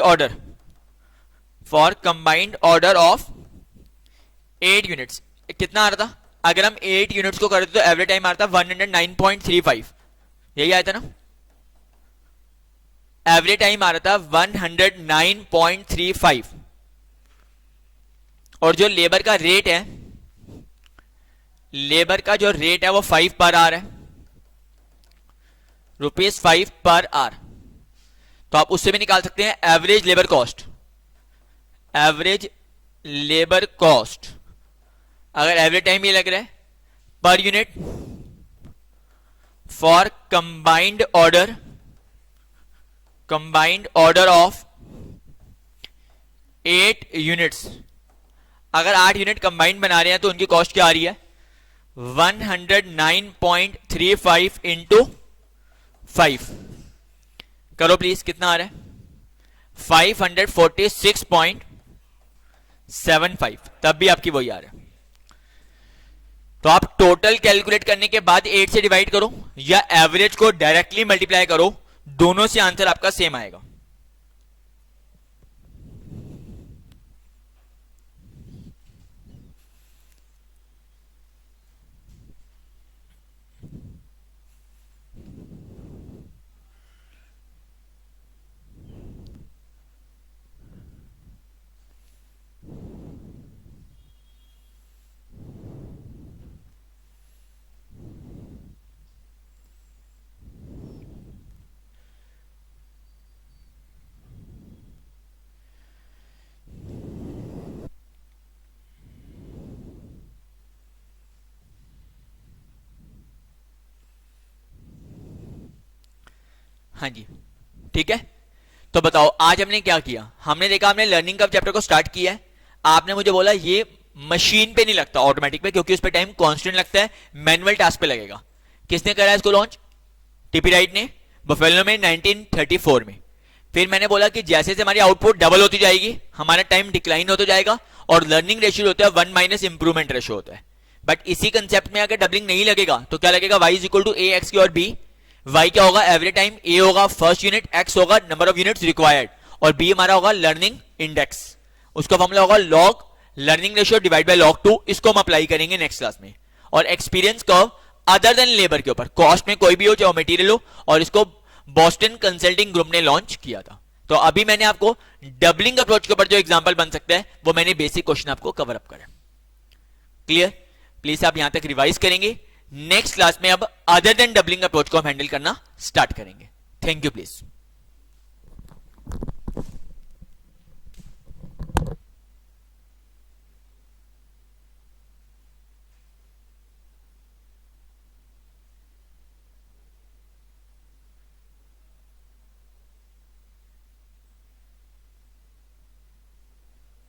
order of 8 units. कितना आ रहा था? अगर हम 8 यूनिट्स को करते तो एवरेज टाइम आ रहा था 109.35। यही आया था ना? एवरेज टाइम आ रहा था 109.35। और जो लेबर का रेट है, लेबर का जो रेट है वो 5 पर आवर है, ₹5 पर आवर। तो आप उससे भी निकाल सकते हैं average labour cost. Average labour cost अगर एवरेज टाइम ये लग रहा है per unit for combined order of 8 units. अगर 8 यूनिट कंबाइंड बना रहे हैं तो उनकी कॉस्ट क्या आ रही है? 109.35 इंटू 5 करो प्लीज, कितना आ रहा है? 546.75। तब भी आपकी वही आ रहा है। तो आप टोटल कैलकुलेट करने के बाद 8 से डिवाइड करो या एवरेज को डायरेक्टली मल्टीप्लाई करो, दोनों से आंसर आपका सेम आएगा। हाँ जी, ठीक है। तो बताओ आज हमने क्या किया? हमने देखा, हमने लर्निंग कर्व चैप्टर को स्टार्ट किया है। आपने मुझे बोला ये मशीन पे नहीं लगता, ऑटोमेटिक पे, क्योंकि उस पे टाइम कांस्टेंट लगता है, मैनुअल टास्क पे लगेगा। किसने करा इसको लॉन्च? टीपी राइट ने, बफेलो में 1934 में। फिर मैंने बोला कि जैसे से हमारी आउटपुट डबल होती जाएगी हमारा टाइम डिक्लाइन होता जाएगा, और लर्निंग रेशियो होता है 1 माइनस इंप्रूवमेंट रेशियो होता है। बट इसी कंसेप्ट में अगर डबलिंग नहीं लगेगा तो क्या लगेगा? y is equal to A X की और b। y क्या होगा? Average time. a होगा फर्स्ट यूनिट, x होगा नंबर ऑफ यूनिट्स रिक्वायर्ड, और b हमारा होगा लर्निंग इंडेक्स। उसका फॉर्मूला होगा log learning ratio divide by log 2। इसको हम अप्लाई करेंगे नेक्स्ट क्लास में। और experience curve other than labour के ऊपर, कॉस्ट में कोई भी हो चाहे मटेरियल हो, और इसको बोस्टन कंसल्टिंग ग्रुप ने लॉन्च किया था। तो अभी मैंने आपको डबलिंग अप्रोच के ऊपर जो एग्जांपल बन सकता है वो मैंने बेसिक क्वेश्चन आपको कवर अप करा। क्लियर? प्लीज आप यहां तक रिवाइज करेंगे। नेक्स्ट क्लास में अब अदर देन डबलिंग अप्रोच को हम हैंडल करना स्टार्ट करेंगे। Thank you please.